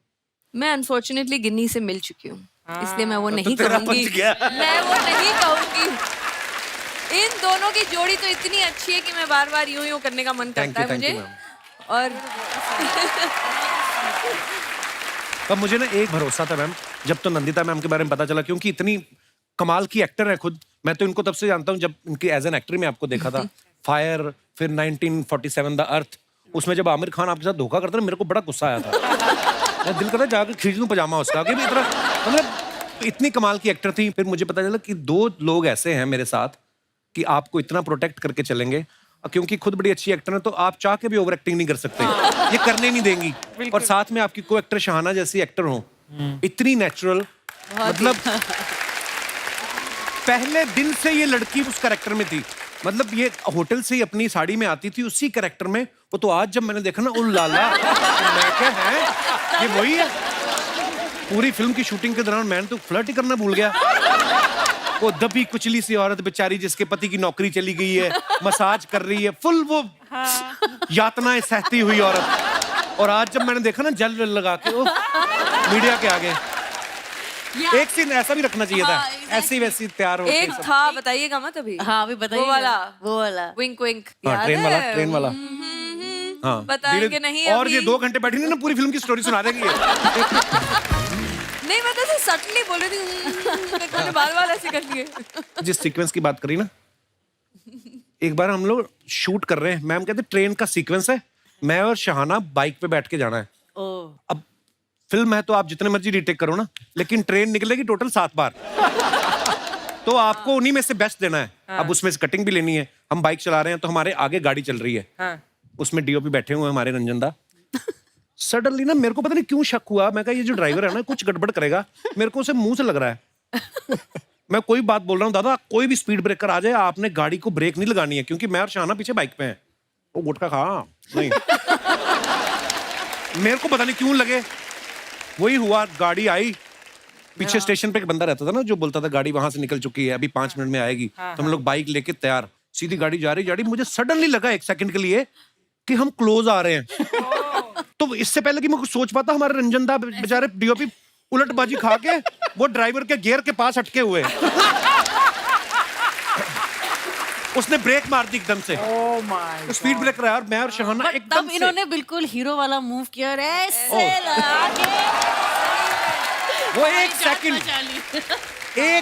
मैं अनफॉर्चुनेटली गिन्नी से मिल चुकी हूँ, इसलिए मैं वो नहीं तेरा कहूंगी। बच गया। मैं वो नहीं कहूंगी। इन दोनों की जोड़ी तो इतनी अच्छी है कि मैं बार बार यूं करने का मन करता है मुझे। और तब मुझे ना एक भरोसा था मैम, जब तो नंदिता मैम के बारे में पता चला, क्योंकि इतनी कमाल की एक्टर है खुद। मैं तो इनको तब से जानता हूँ जब इनकी एज एन एक्टर में आपको देखा था, फायर, फिर 1947 द अर्थ, उसमें जब आमिर खान आपके साथ धोखा करता था, मेरे को बड़ा गुस्सा आया था। दिल करता जाकर खींच लूं पजामा उसका कि इतना, मतलब इतनी कमाल की एक्टर थी। फिर मुझे पता चला कि 2 लोग ऐसे हैं मेरे साथ कि आपको इतना प्रोटेक्ट करके चलेंगे, क्योंकि खुद बड़ी अच्छी एक्टर है तो आप चाह के भी ओवर एक्टिंग नहीं कर सकते, ये करने नहीं देंगी। और साथ में आपकी को एक्टर शहाना जैसी एक्टर हो, इतनी नेचुरल, मतलब पहले दिन से ये लड़की उस कैरेक्टर में थी। मतलब ये होटल से ही अपनी साड़ी में आती थी उसी कैरेक्टर में। वो तो आज जब मैंने देखा ना, ओ लाला, मैं क्या है, ये वही है। पूरी फिल्म की शूटिंग के दौरान मैंने तो फ्लर्ट ही करना भूल गया। वो दबी कुचली सी औरत बेचारी जिसके पति की नौकरी चली गई है, मसाज कर रही है, फुल वो यातनाएं सहती हुई औरत। और आज जब मैंने देखा ना जल लगा के, ओ मीडिया के आगे एक सीन ऐसा भी रखना चाहिए था। ऐसी वैसी तैयार हो एक था, बताइएगा मत अभी। हाँ अभी बताइए। वो वाला विंक विंक, ट्रेन वाला हाँ, बताएंगे नहीं और अभी। ये 2 घंटे बैठी ना पूरी फिल्म की स्टोरी सुना देगी ये। नहीं, मैं तो सटली बोल रही थी, मैंने बाल ऐसे कर लिए। जिस सीक्वेंस की बात करी ना, एक बार हम लोग शूट कर रहे हैं, मैम कहते ट्रेन का सीक्वेंस है, मैं और शहाना बाइक पे बैठ के जाना है। अब फिल्म है तो आप जितने मर्जी रीटेक करो ना, लेकिन ट्रेन निकलेगी टोटल 7 बार। तो आपको उन्हीं में से बेस्ट देना है। अब उसमें से कटिंग भी लेनी है। हम बाइक चला रहे हैं तो हमारे आगे गाड़ी चल रही है, उसमें डीओपी बैठे हुए हैं हमारे रंजन दा। सडनली ना मेरे को पता नहीं क्यों शक हुआ, मैं कहा ये जो ड्राइवर है ना कुछ गड़बड़ करेगा, मेरे को उसे मुंह से लग रहा है। मैं कोई बात बोल रहा हूँ, दादा कोई भी स्पीड ब्रेकर आ जाए आपने गाड़ी को ब्रेक नहीं लगानी है, क्योंकि मैं और शाना पीछे बाइक पे हैं। वो गुटखा खा नहीं। मेरे को पता नहीं क्यों लगे, वही हुआ। गाड़ी आई, पीछे स्टेशन पे एक बंदा रहता था ना जो बोलता था गाड़ी वहां से निकल चुकी है, अभी 5 मिनट में आएगी। तो हम लोग बाइक लेके तैयार, सीधी गाड़ी जा रही। मुझे सडनली लगा 1 सेकंड के लिए कि हम क्लोज आ रहे हैं। तो इससे पहले कि मैं कुछ सोच पाता, हमारे रंजन दा बेचारे डीओपी उलटबाजी खा के वो ड्राइवर के गियर के पास अटके हुए। उसने ब्रेक मार दी एकदम से। तो स्पीड ब्रेकर है और मैं और शहाना एकदम तब इन्होंने बिल्कुल हीरो वाला मूव किया और ऐसे आगे वो 1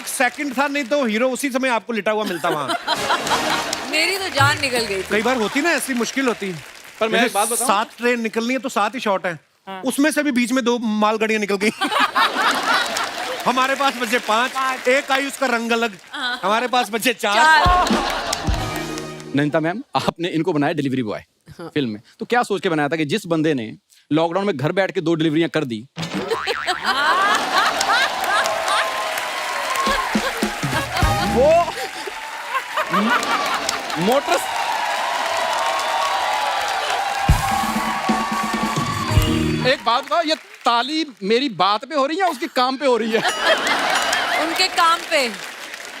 सेकंड था, नहीं तो हीरो उसी समय आपको लिटा हुआ मिलता वहां। मेरी तो जान निकल गई थी। कई बार होती ना ऐसी मुश्किल होती। पर मैं एक बात बताऊं? 7 ट्रेन निकलनी है तो 7 ही शॉट है। उसमें से भी बीच में 2 मालगाड़ियां निकल गई। हमारे पास बचे 5, एक आई उसका रंग अलग, हमारे पास बचे 4। नैनीता मैम, आपने इनको बनाया डिलीवरी बॉय फिल्म में, तो क्या सोच के बनाया था कि जिस बंदे ने लॉकडाउन में घर बैठ के 2 डिलीवरियां कर दी, वो मोटर एक बात बताओ, ये ताली मेरी बात पे हो रही है या उसके काम पे हो रही है? उनके काम पे।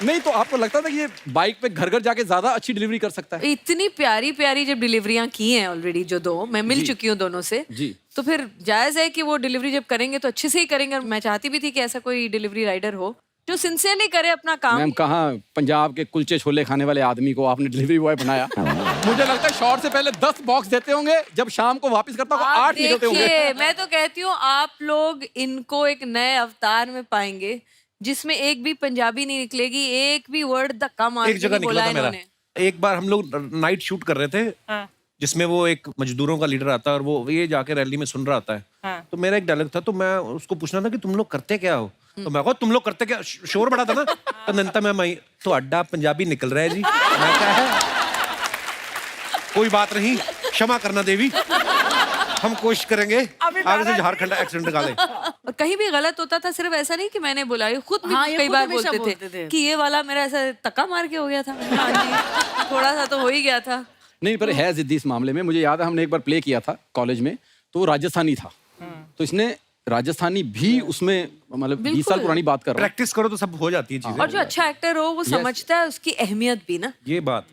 नहीं तो आपको लगता था कि ये बाइक पे घर घर जाके ज्यादा अच्छी डिलीवरी कर सकता है? इतनी प्यारी प्यारी जब डिलीवरियां की हैं ऑलरेडी, जो 2 मैं मिल चुकी हूँ दोनों से जी। तो फिर जायज है कि वो डिलीवरी जब करेंगे तो अच्छे से ही करेंगे। और मैं चाहती भी थी कि ऐसा कोई डिलीवरी राइडर हो जो सिंसियरली करे अपना काम। मैम कहाँ पंजाब के कुलचे छोले खाने वाले आदमी को आपने डिलीवरी बॉय बनाया? मुझे लगता है शॉर्ट से पहले 10 बॉक्स देते होंगे, जब शाम को वापस करता होगा 8 निकलते होंगे। देखिए, मैं तो कहती हूँ आप लोग इनको एक नए अवतार में पाएंगे जिसमें एक भी पंजाबी नहीं निकलेगी, एक भी वर्ड धक्का मार एक जगह के बोला निकला था मेरा। इन्होंने। एक बार हम लोग नाइट शूट कर रहे थे, जिसमें वो एक मजदूरों का लीडर आता है और वो ये जाके रैली में सुन रहा होता है। तो मेरा एक डायलॉग था, तो मैं उसको पूछना था कि तुम लोग करते क्या हो? तो मैं कहा तुम लोग करते क्या, शोर बड़ा था ना। तो नंता मैं तो अड्डा पंजाबी निकल रहा है जी। मैं क्या है, कोई बात नहीं, क्षमा करना देवी, हम कोशिश करेंगे आगे से झारखंड एक्सीडेंट निकाले। और कहीं भी गलत होता था, सिर्फ ऐसा नहीं कि मैंने बोला, ये खुद भी हाँ, ये कई खुद बार हमेशा बोलते बोलते थे थे। कि ये वाला मेरा ऐसा तक्का मार के हो गया था। हाँ जी, थोड़ा सा तो हो ही गया था। नहीं पर है जिद्दी इस मामले में। मुझे याद है हमने एक बार प्ले किया था कॉलेज में, तो वो राजस्थानी था, तो इसने राजस्थानी भी उसमें, मतलब 20 साल पुरानी बात कर रहा हूँ। प्रैक्टिस करो तो सब हो जाती है चीजें। और जो अच्छा एक्टर हो वो समझता है उसकी अहमियत भी ना। ये बात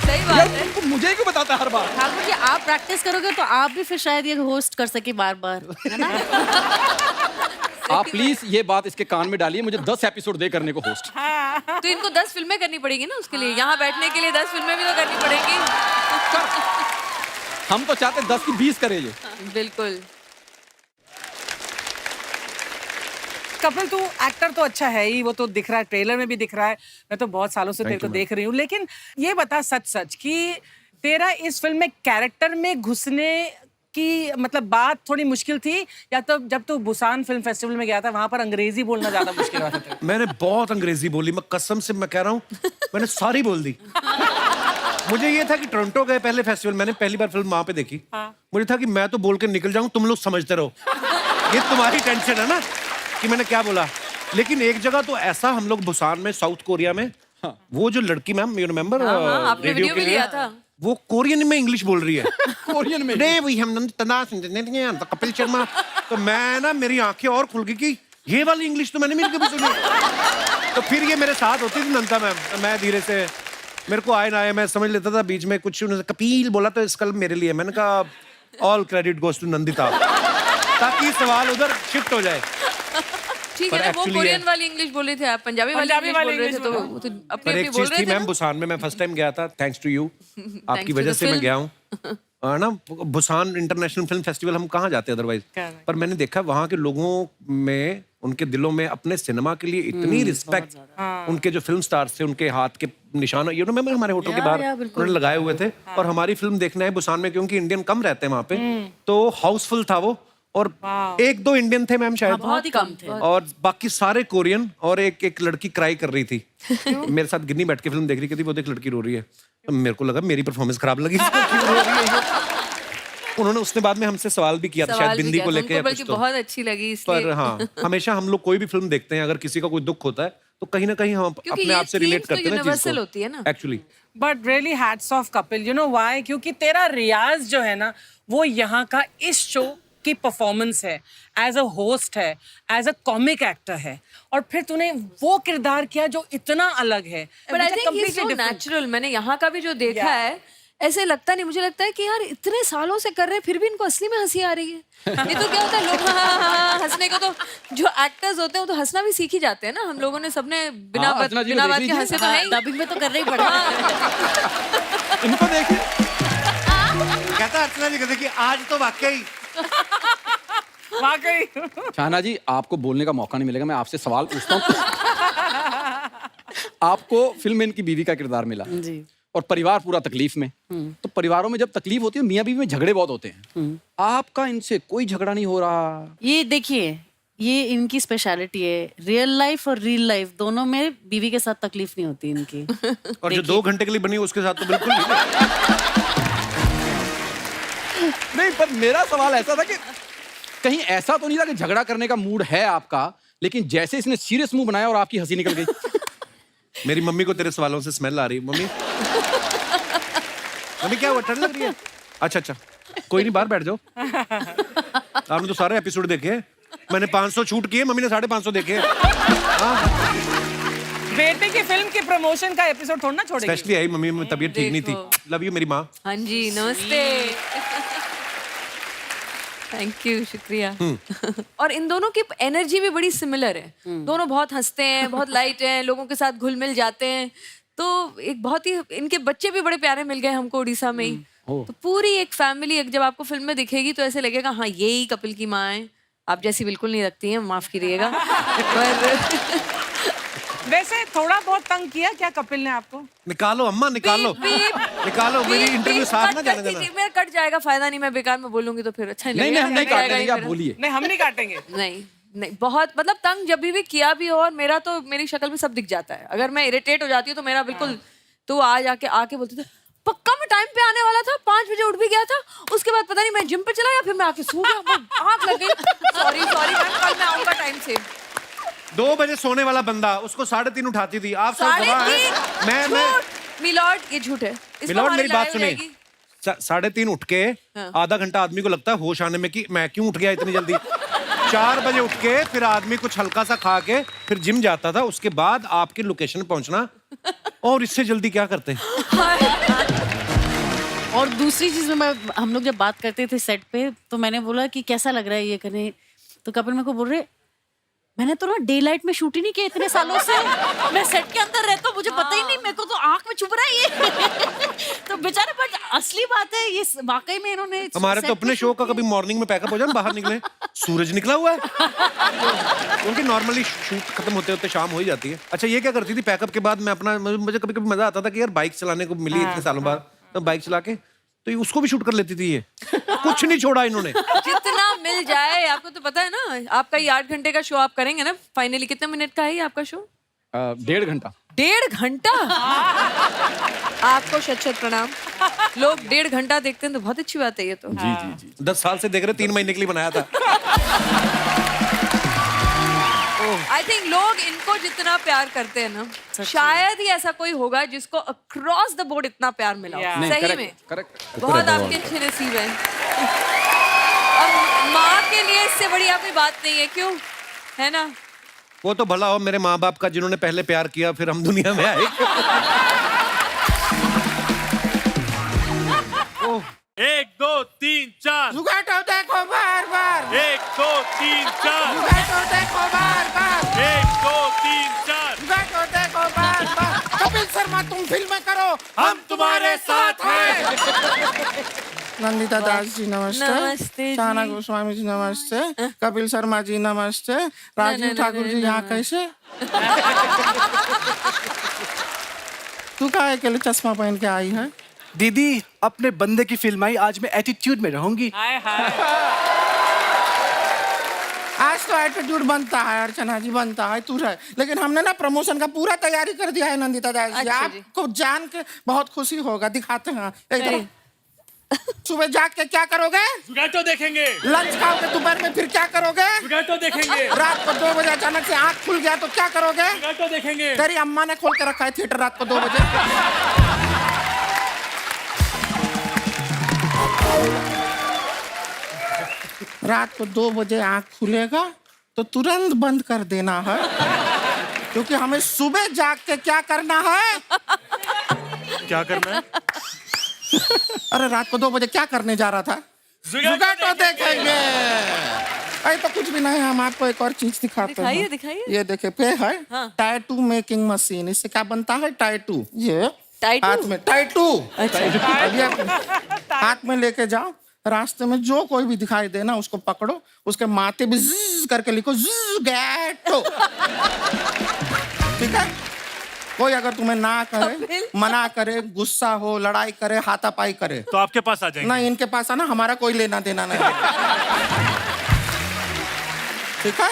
सही बात है। तो मुझे क्यों बताता है हर बार? ठाकुर जी आप प्रैक्टिस करोगे तो आप भी फिर शायद ये होस्ट कर सके बार बार, है ना? आप प्लीज ये बात इसके कान में डालिए, मुझे 10 एपिसोड दे करने को होस्ट। तो इनको 10 फिल्में करनी पड़ेगी ना उसके लिए, यहाँ बैठने के लिए 10 फिल्में भी तो करनी पड़ेगी। हम तो चाहते 10 की 20 करे ये। बिल्कुल। कपिल तू एक्टर तो अच्छा है ही, वो तो दिख रहा है, ट्रेलर में भी दिख रहा है। मैं तो बहुत सालों से तेरे को देख रही हूँ, लेकिन ये बता सच सच कि तेरा इस फिल्म में कैरेक्टर में घुसने की मतलब बात थोड़ी मुश्किल थी, या तो जब तू बुसान फिल्म फेस्टिवल में गया था वहां पर अंग्रेजी बोलना ज्यादा मुश्किल हुआ था? मैंने बहुत अंग्रेजी बोली, मैं कसम से मैं कह रहा हूँ, मैंने सारी बोल दी। मुझे ये था कि टोरंटो गए पहले फेस्टिवल, मैंने पहली बार फिल्म वहां पे देखी। मुझे था कि मैं तो बोल के निकल जाऊं, तुम लोग समझते रहो। ये तुम्हारी टेंशन है ना कि मैंने क्या बोला। लेकिन एक जगह तो ऐसा, हम लोग बुसान में, साउथ कोरिया में, वो जो लड़की मैम, यू रिमेम्बर, आपने वीडियो भी लिया था। वो कोरियन में इंग्लिश बोल रही है। कोरियन में नहीं वही हम कपिल शर्मा। तो मैं ना, मेरी आंखें और खुल गई कि ये वाली इंग्लिश तो मैंने भी कभी सुनी। तो फिर ये मेरे साथ होती थी नंदा मैम, मैं धीरे से, मेरे को आए ना आए मैं समझ लेता था। बीच में कुछ उन्होंने कपिल बोला तो इसका मेरे लिए, मैंने कहा all credit goes to Nandita, ताकि सवाल उधर शिफ्ट हो जाए। ठीक है ना, वो कोरियन वाली इंग्लिश बोल रहे थे, आप पंजाबी वाली इंग्लिश बोल रहे थे, तो वो तो अपनी पर अपनी एक बोल चीज रहे थी थे मैम, ना। बुसान में मैं फर्स्ट टाइम गया था, थैंक्स टू यू, आपकी to वजह the से मैं film. गया हूँ। ना बुसान इंटरनेशनल फिल्म फेस्टिवल हम कहाँ जाते अदरवाइज, पर मैंने देखा वहाँ के लोगों में, उनके दिलों में अपने सिनेमा के लिए इतनी रिस्पेक्ट, उनके जो फिल्म स्टार्स थे उनके हाथ के निशान, यू नो, मैं हमारे होटल के बाहर उन्होंने लगाए हुए थे। और हमारी फिल्म देखने आए बुसान में, क्योंकि इंडियन कम रहते हैं वहाँ पे, तो हाउसफुल था वो, और एक दो इंडियन थे मैम शायद, बहुत ही कम थे। और बाकी सारे कोरियन, और एक लड़की क्राई कर रही थी मेरे साथ, गिन्नी बैठ के फिल्म देख रही थी, वो देख लड़की रो रही है। मेरे को लगा मेरी परफॉर्मेंस खराब लगी, क्यों रो रही है ये? उन्होंने उसने बाद में हमसे सवाल भी किया था, शायद बिंदी को लेके या कुछ, तो बहुत अच्छी लगी इसलिए। पर हाँ, हमेशा हम लोग कोई भी फिल्म देखते हैं, अगर किसी का कोई दुख होता है तो कहीं ना कहीं हम अपने ये आप से रिलेट themes तो करते हैं ना universal चीज होती है ना। को actually. But really hats off Kapil, you know why? क्योंकि तेरा रियाज जो है ना, वो यहाँ का इस शो की परफॉर्मेंस है, एज अ होस्ट है, एज अ कॉमिक एक्टर है, और फिर तूने वो किरदार किया जो इतना अलग है। But I think he is so natural. मैंने यहाँ का भी जो देखा है, ऐसे लगता नहीं, मुझे लगता है कि यार इतने सालों से कर रहे हैं फिर भी इनको असली में हंसी आ रही है। नहीं तो क्या होता है, लोग हाँ हंसने को, तो जो एक्टर्स होते हैं वो तो हंसना भी सीख ही जाते हैं ना। हम लोगों ने सबने बिना हाँ, अर्चना जी को बिना देख बात के लीजिए। हंसे तो है ही। डबिंग में तो करना ही पड़ेगा। इनको देखिए, कहता अर्चना जी कहते कि आज तो वाकई वाकई। शाहना जी आपको बोलने का मौका नहीं मिलेगा, मैं आपसे सवाल पूछता हूँ। आपको फिल्म में इनकी बीवी का किरदार मिला जी। और परिवार पूरा तकलीफ में, तो परिवारों में जब तकलीफ होती है मियाँ बीवी में झगड़े बहुत होते हैं, आपका इनसे कोई झगड़ा नहीं हो रहा? ये देखिए, ये इनकी स्पेशलिटी है, रियल लाइफ और रियल लाइफ दोनों में बीवी के साथ तकलीफ नहीं होती इनकी। और जो 2 घंटे के लिए बनी उसके साथ तो बिल्कुल नहीं। नहीं, पर मेरा सवाल ऐसा था कि कहीं ऐसा तो नहीं था कि झगड़ा करने का मूड है आपका, लेकिन जैसे इसने सीरियस मुंह बनाया और आपकी हंसी निकल गई। मेरी मम्मी को तेरे सवालों से स्मेल आ रही है। मम्मी मम्मी क्या हुआ, ठंड लग रही है? अच्छा, कोई नहीं, बाहर बैठ जाओ। आपने तो सारे एपिसोड देखे, मैंने 500 शूट किए, मम्मी ने 550 देखे। बेटे की फिल्म की प्रमोशन का एपिसोड थोड़ा ना छोड़ेगी। स्पेशली आई मम्मी में तबीयत ठीक नहीं थी। लव यू मेरी माँ। हाँ जी, नमस्ते। थैंक यू, शुक्रिया। और इन दोनों की एनर्जी भी बड़ी सिमिलर है। दोनों बहुत हंसते हैं, बहुत लाइट हैं, लोगों के साथ घुल मिल जाते हैं। तो एक बहुत ही, इनके बच्चे भी बड़े प्यारे मिल गए हमको उड़ीसा में ही। तो पूरी एक फैमिली, एक जब आपको फिल्म में दिखेगी तो ऐसे लगेगा हाँ ये ही कपिल की माँ है। आप जैसी बिल्कुल नहीं लगती हैं, माफ कीजिएगा। पर वैसे थोड़ा बहुत तंग किया क्या कपिल ने आपको? निकालो अम्मा, निकालो निकालो, मेरी इंटरव्यू साफ ना जाने देना। मेरा कट जाएगा, फायदा नहीं, मैं बेकार में बोलूंगी तो फिर अच्छा नहीं नहीं, लगेगा। हम नहीं जाएगा काटेंगे, ही आप मेरा। बोलिए। नहीं, हम नहीं काटेंगे। नहीं, बहुत मतलब तंग जब भी किया भी हो, और मेरा तो मेरी शक्ल में सब दिख जाता है। अगर मैं इरिटेट हो जाती हूँ तो मेरा बिल्कुल, तो आज आके बोलते थे पक्का मैं टाइम पे आने वाला था, 5 बजे उठ भी गया था, उसके बाद पता नहीं मैं जिम पे चला या फिर मैं आके सो गया, आँख लग गई। सॉरी मैम, कल मैं आऊंगा टाइम से। 2 बजे सोने वाला बंदा उसको 3:30 उठाती थी। आप सब गवाह हैं। मैं मिलॉर्ड, ये झूठ है। इस पर मिलॉर्ड हमारी मेरी बात लड़ाई हो सुनिए, जाएगी। 3:30 उठ के आधा घंटा आदमी को लगता है होश आने में कि मैं क्यों उठ गया इतनी जल्दी। 4 बजे उठ के फिर आदमी कुछ हल्का सा खा के फिर जिम जाता था, उसके बाद आपकी लोकेशन पहुंचना, और इससे जल्दी क्या करते हैं? और दूसरी चीज में हम लोग जब बात करते थे सेट पे, तो मैंने बोला कि कैसा लग रहा है ये करने, तो कपिल मेरे को बोल रहे मैंने तो ना डे लाइट में शूट ही नहीं किया इतने सालों से, मैं सेट के अंदर रहता हूँ, मुझे पता ही नहीं, मेरे को तो आंख में चुभ रहा है ये। तो बेचारे, बट असली बात है ये, वाकई में इन्होंने हमारे तो अपने शो का कभी मॉर्निंग में पैकअप हो जाए, बाहर निकले सूरज निकला हुआ है, क्योंकि नॉर्मली शूट खत्म होते होते शाम हो ही जाती है। अच्छा, ये क्या करती थी पैकअप के बाद? मैं अपना, मुझे कभी कभी मजा आता था कि यार बाइक चलाने को मिली इतने सालों बाद, तो बाइक चला के, तो ये उसको भी शूट कर लेती थी ये। कुछ नहीं छोड़ा इन्होंने। जितना मिल जाए। आपको तो पता है ना, आपका ये 8 घंटे का शो आप करेंगे ना, फाइनली कितने मिनट का है ये आपका शो? 1.5 घंटा। 1.5 घंटा? आपको शत-शत प्रणाम। लोग 1.5 घंटा देखते हैं तो बहुत अच्छी बात है ये तो। जी जी जी। 10 साल से देख रहे, 3 महीने के लिए बनाया था। आई थिंक लोग इनको जितना प्यार करते हैं ना, शायद ही ऐसा कोई होगा जिसको अक्रॉस द बोर्ड इतना प्यार मिला हो। नहीं, सही correct, में correct। बहुत आपके अच्छे नसीब हैं। और माँ के लिए इससे बड़ी कोई बात नहीं है, क्यों? है ना? वो तो भला हो मेरे माँ बाप का, जिन्होंने पहले प्यार किया फिर हम दुनिया में आए। 1 2 3 4 जुगाटो देखो बार बार, 1 2 3 4 जुगाटो देखो बार बार, 1 2 3 4 जुगाटो देखो बार बार। कपिल शर्मा तुम फिल्में करो, हम तुम्हारे साथ हैं। नंदिता दास जी नमस्ते। नमस्ते जी। शाहना गोस्वामी जी नमस्ते। कपिल शर्मा जी नमस्ते। राजीव ठाकुर जी यहाँ कैसे? तू काहे के लिए चश्मा पहन के आई है? दीदी अपने बंदे की फिल्म आई, आज मैं एटीट्यूड में रहूंगी। हाय हाय। आज तो एटीट्यूड बनता है अर्चना जी, बनता है तू रहे, लेकिन हमने ना प्रमोशन का पूरा तैयारी कर दिया है नंदिता दास जी। अच्छा जी। आपको जान के बहुत खुशी होगा, दिखाते हैं। इधर सुबह जाग के क्या करोगे? जुगाटो देखेंगे। लंच खाओगे, दोपहर में फिर क्या करोगे? जुगाटो देखेंगे। रात को 2 बजे अचानक से आंख खुल गया तो क्या करोगे? जुगाटो देखेंगे। तेरी अम्मा ने खोल के रखा है थिएटर रात को 2 बजे। रात को 2 बजे आंख खुलेगा तो तुरंत बंद कर देना है, क्योंकि हमें सुबह जाग के क्या करना है? क्या करना है? अरे रात को 2 बजे क्या करने जा रहा था? जुगाटो देखेंगे। अरे तो कुछ भी नहीं, हम आपको एक और चीज दिखाते दिखाइए, हैं। दिखाइए। ये देखे पे है हाँ। Tattoo making machine. इससे क्या बनता है? टैटू। ये टैटू? हाथ में टैटू। अच्छा। अब ये हाथ में लेके जाओ, रास्ते में जो कोई भी दिखाई देना उसको पकड़ो, उसके माथे भी ज़्ज़ करके लिखो जुगाटो। ठीक है? कोई अगर तुम्हें ना करे, मना करे, गुस्सा हो, लड़ाई करे, हाथापाई करे, तो आपके पास आ जाएंगे। नहीं इनके पास आना, हमारा कोई लेना देना नहीं। ठीक है?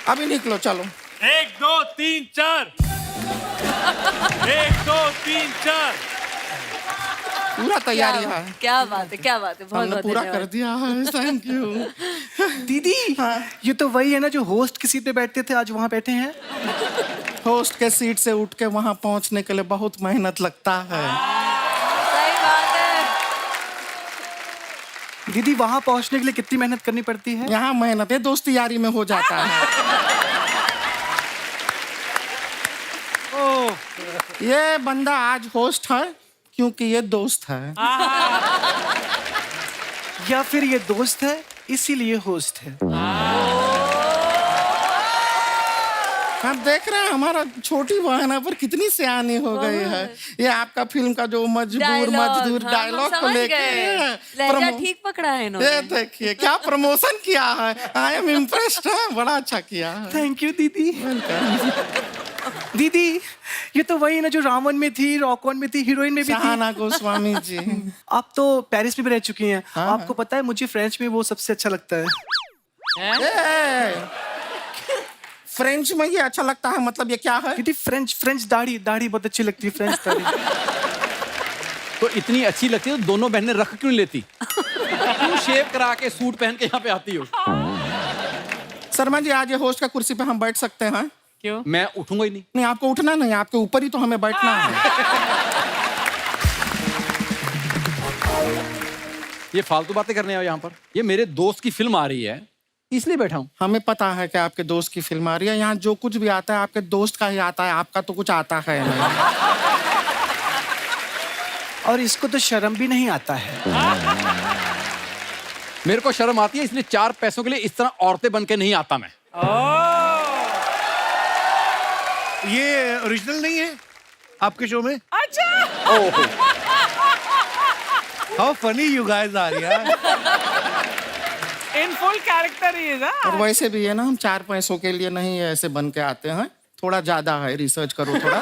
अभी निकलो, चलो। 1 2 3 4 1 2 3 4 पूरा तैयारी है। क्या बात है, क्या बात है। बहुत हमने बहुत पूरा धन्यवाद। कर दिया है, थैंक यू। दीदी ये तो वही है ना जो होस्ट की सीट पे बैठते थे, आज वहाँ बैठे हैं। होस्ट के सीट से उठ के वहां पहुंचने के लिए बहुत मेहनत लगता है। सही बात है। दीदी वहाँ पहुँचने के लिए कितनी मेहनत करनी पड़ती है? यहाँ मेहनत है दोस्ती यारी में हो जाता है। ये बंदा आज होस्ट है क्योंकि ये दोस्त है। या फिर ये दोस्त है इसीलिए होस्ट है। आप देख रहे हैं हमारा छोटी बहन पर कितनी सियानी हो गई है। ये आपका फिल्म का जो मजबूर मजदूर डायलॉग को लेके लहजा ठीक पकड़ा है इन्होंने। ये देखिए क्या प्रमोशन किया है। आई एम इम्प्रेस्ड है, बड़ा अच्छा किया है। थैंक यू दीदी। दीदी ये तो वही ना जो रावण में थी, रॉक ऑन में थी, हीरोइन में भी थी। शाहना गोस्वामी जी। आप तो पेरिस में भी रह चुकी हैं। आपको पता है मुझे फ्रेंच में वो सबसे अच्छा लगता है। फ्रेंच में ये अच्छा लगता है, मतलब ये क्या है? दीदी फ्रेंच दाढ़ी बहुत अच्छी लगती है, फ्रेंच दाढ़ी। तो इतनी अच्छी लगती है तो दोनों बहनें रख क्यों नहीं लेती? क्यों शेव करा के सूट पहन के यहाँ पे आती हो? शर्मा जी आज ये होस्ट का कुर्सी पे हम बैठ सकते हैं? क्यों? मैं उठूंगा ही नहीं। नहीं आपको उठना नहीं, आपके ऊपर ही तो हमें बैठना है। ये फालतू बातें करने आओ यहाँ पर। ये मेरे दोस्त की फिल्म आ रही है इसलिए बैठा हूँ। हमें पता है कि आपके दोस्त की फिल्म आ रही है। यहाँ जो कुछ भी आता है आपके दोस्त का ही आता है, आपका तो कुछ आता है नहीं। और इसको तो शर्म भी नहीं आता है। मेरे को शर्म आती है, इसलिए 4 पैसों के लिए इस तरह औरतें बन के नहीं आता मैं। ये ओरिजिनल नहीं है आपके शो में? अच्छा। How funny you guys are यार। इन फुल कैरेक्टर ही है ना। और वैसे भी है ना, हम 4 पैसों के लिए नहीं ऐसे बन के आते हैं। थोड़ा ज्यादा है, रिसर्च करो थोड़ा।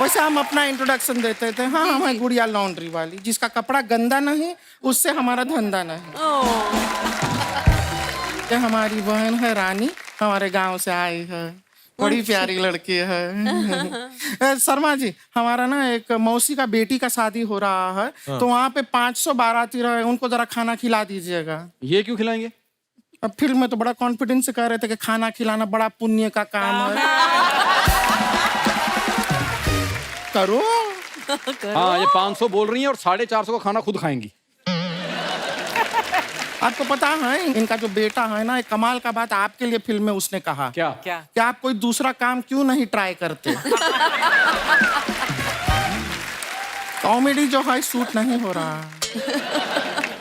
वैसे हम अपना इंट्रोडक्शन देते थे। हाँ, हम हैं गुड़िया लॉन्ड्री वाली, जिसका कपड़ा गंदा नहीं उससे हमारा धंधा नहीं। ये हमारी बहन है रानी, हमारे गांव से आई है, बड़ी प्यारी लड़की है। शर्मा जी, हमारा ना एक मौसी का बेटी का शादी हो रहा है, तो वहाँ पे 500 बाराती रहे, उनको जरा खाना खिला दीजिएगा। ये क्यों खिलाएंगे? अब फिल्म में तो बड़ा कॉन्फिडेंस से कह रहे थे कि खाना खिलाना बड़ा पुण्य का काम है। करो। हाँ, ये 500 बोल रही हैं और 450 का खाना खुद खाएंगी। आपको पता है इनका जो बेटा है ना, एक कमाल का बात आपके लिए फिल्म में उसने कहा क्या? कि आप कोई दूसरा काम क्यों नहीं ट्राई करते। कॉमेडी जो है सूट नहीं हो रहा।